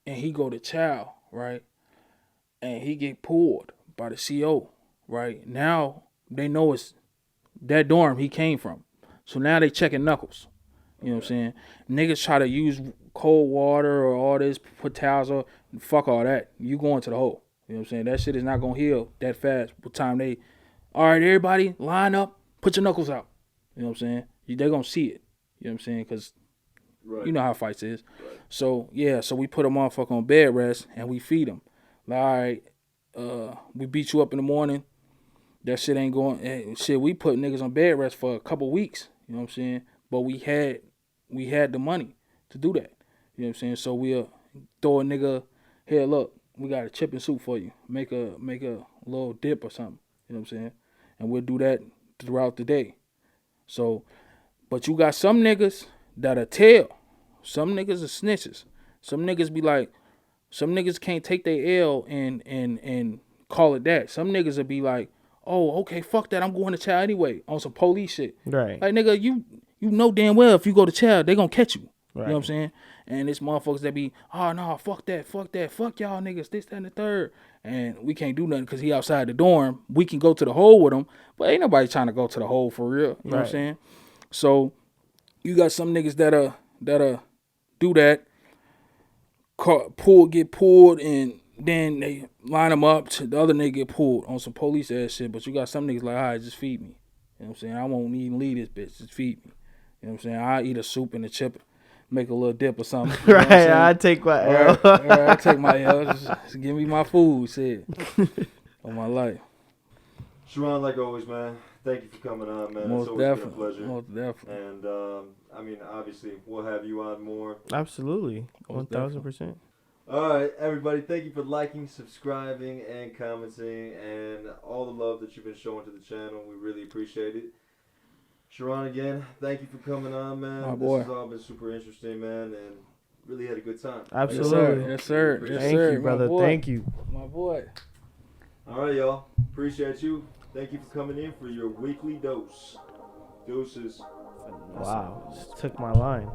and he go to chow, right? And he get pulled by the CO, right? Now they know it's that dorm he came from. So now they checking knuckles. You know what I'm saying? Niggas try to use cold water or all this, put towels on. Fuck all that. You going to the hole. You know what I'm saying? That shit is not gonna heal that fast. By the time all right, everybody, line up, put your knuckles out. You know what I'm saying? They gonna see it. You know what I'm saying? Because you know how fights is. Right. So, yeah, so we put a motherfucker on bed rest and we feed him. Like, all right, we beat you up in the morning. That shit ain't going. Shit, we put niggas on bed rest for a couple weeks. You know what I'm saying? But we had the money to do that. You know what I'm saying? So we'll throw a nigga, here, look, we got a chip and soup for you. Make a little dip or something. You know what I'm saying? And we'll do that throughout the day. So, but you got some niggas that'll tell. Some niggas are snitches. Some niggas be like, some niggas can't take their L and call it that. Some niggas will be like, oh, okay, fuck that, I'm going to chow anyway, on some police shit. Right. Like, nigga, you know damn well if you go to chow, they gonna catch you. Right. You know what I'm saying? And it's motherfuckers that be, oh, no, fuck that, fuck y'all niggas, this, that, and the third. And we can't do nothing because he outside the dorm. We can go to the hole with him, but ain't nobody trying to go to the hole for real. You know what I'm saying? So you got some niggas that'll do that, get pulled, and then they line them up to the other nigga get pulled on some police ass shit. But you got some niggas like, all right, just feed me. You know what I'm saying? I won't even leave this bitch. Just feed me. You know what I'm saying? I'll eat a soup and a chip, make a little dip or something. You know right, I take my L. Right, I take my L. Just give me my food, shit. On my life. Sharon, like always, man, thank you for coming on, man. Most it's always definitely. Been a pleasure. Most definitely. And, I mean, obviously, we'll have you on more. Absolutely. 1,000%. All right, everybody, thank you for liking, subscribing, and commenting, and all the love that you've been showing to the channel. We really appreciate it. Sharon, again, thank you for coming on, man. My boy. This has all been super interesting, man, and really had a good time. Absolutely. Yes, sir. Yes, Thank sir. you, brother. Thank you. My boy. All right, y'all. Appreciate you. Thank you for coming in for your weekly dose. Doses. Wow. Just took my line.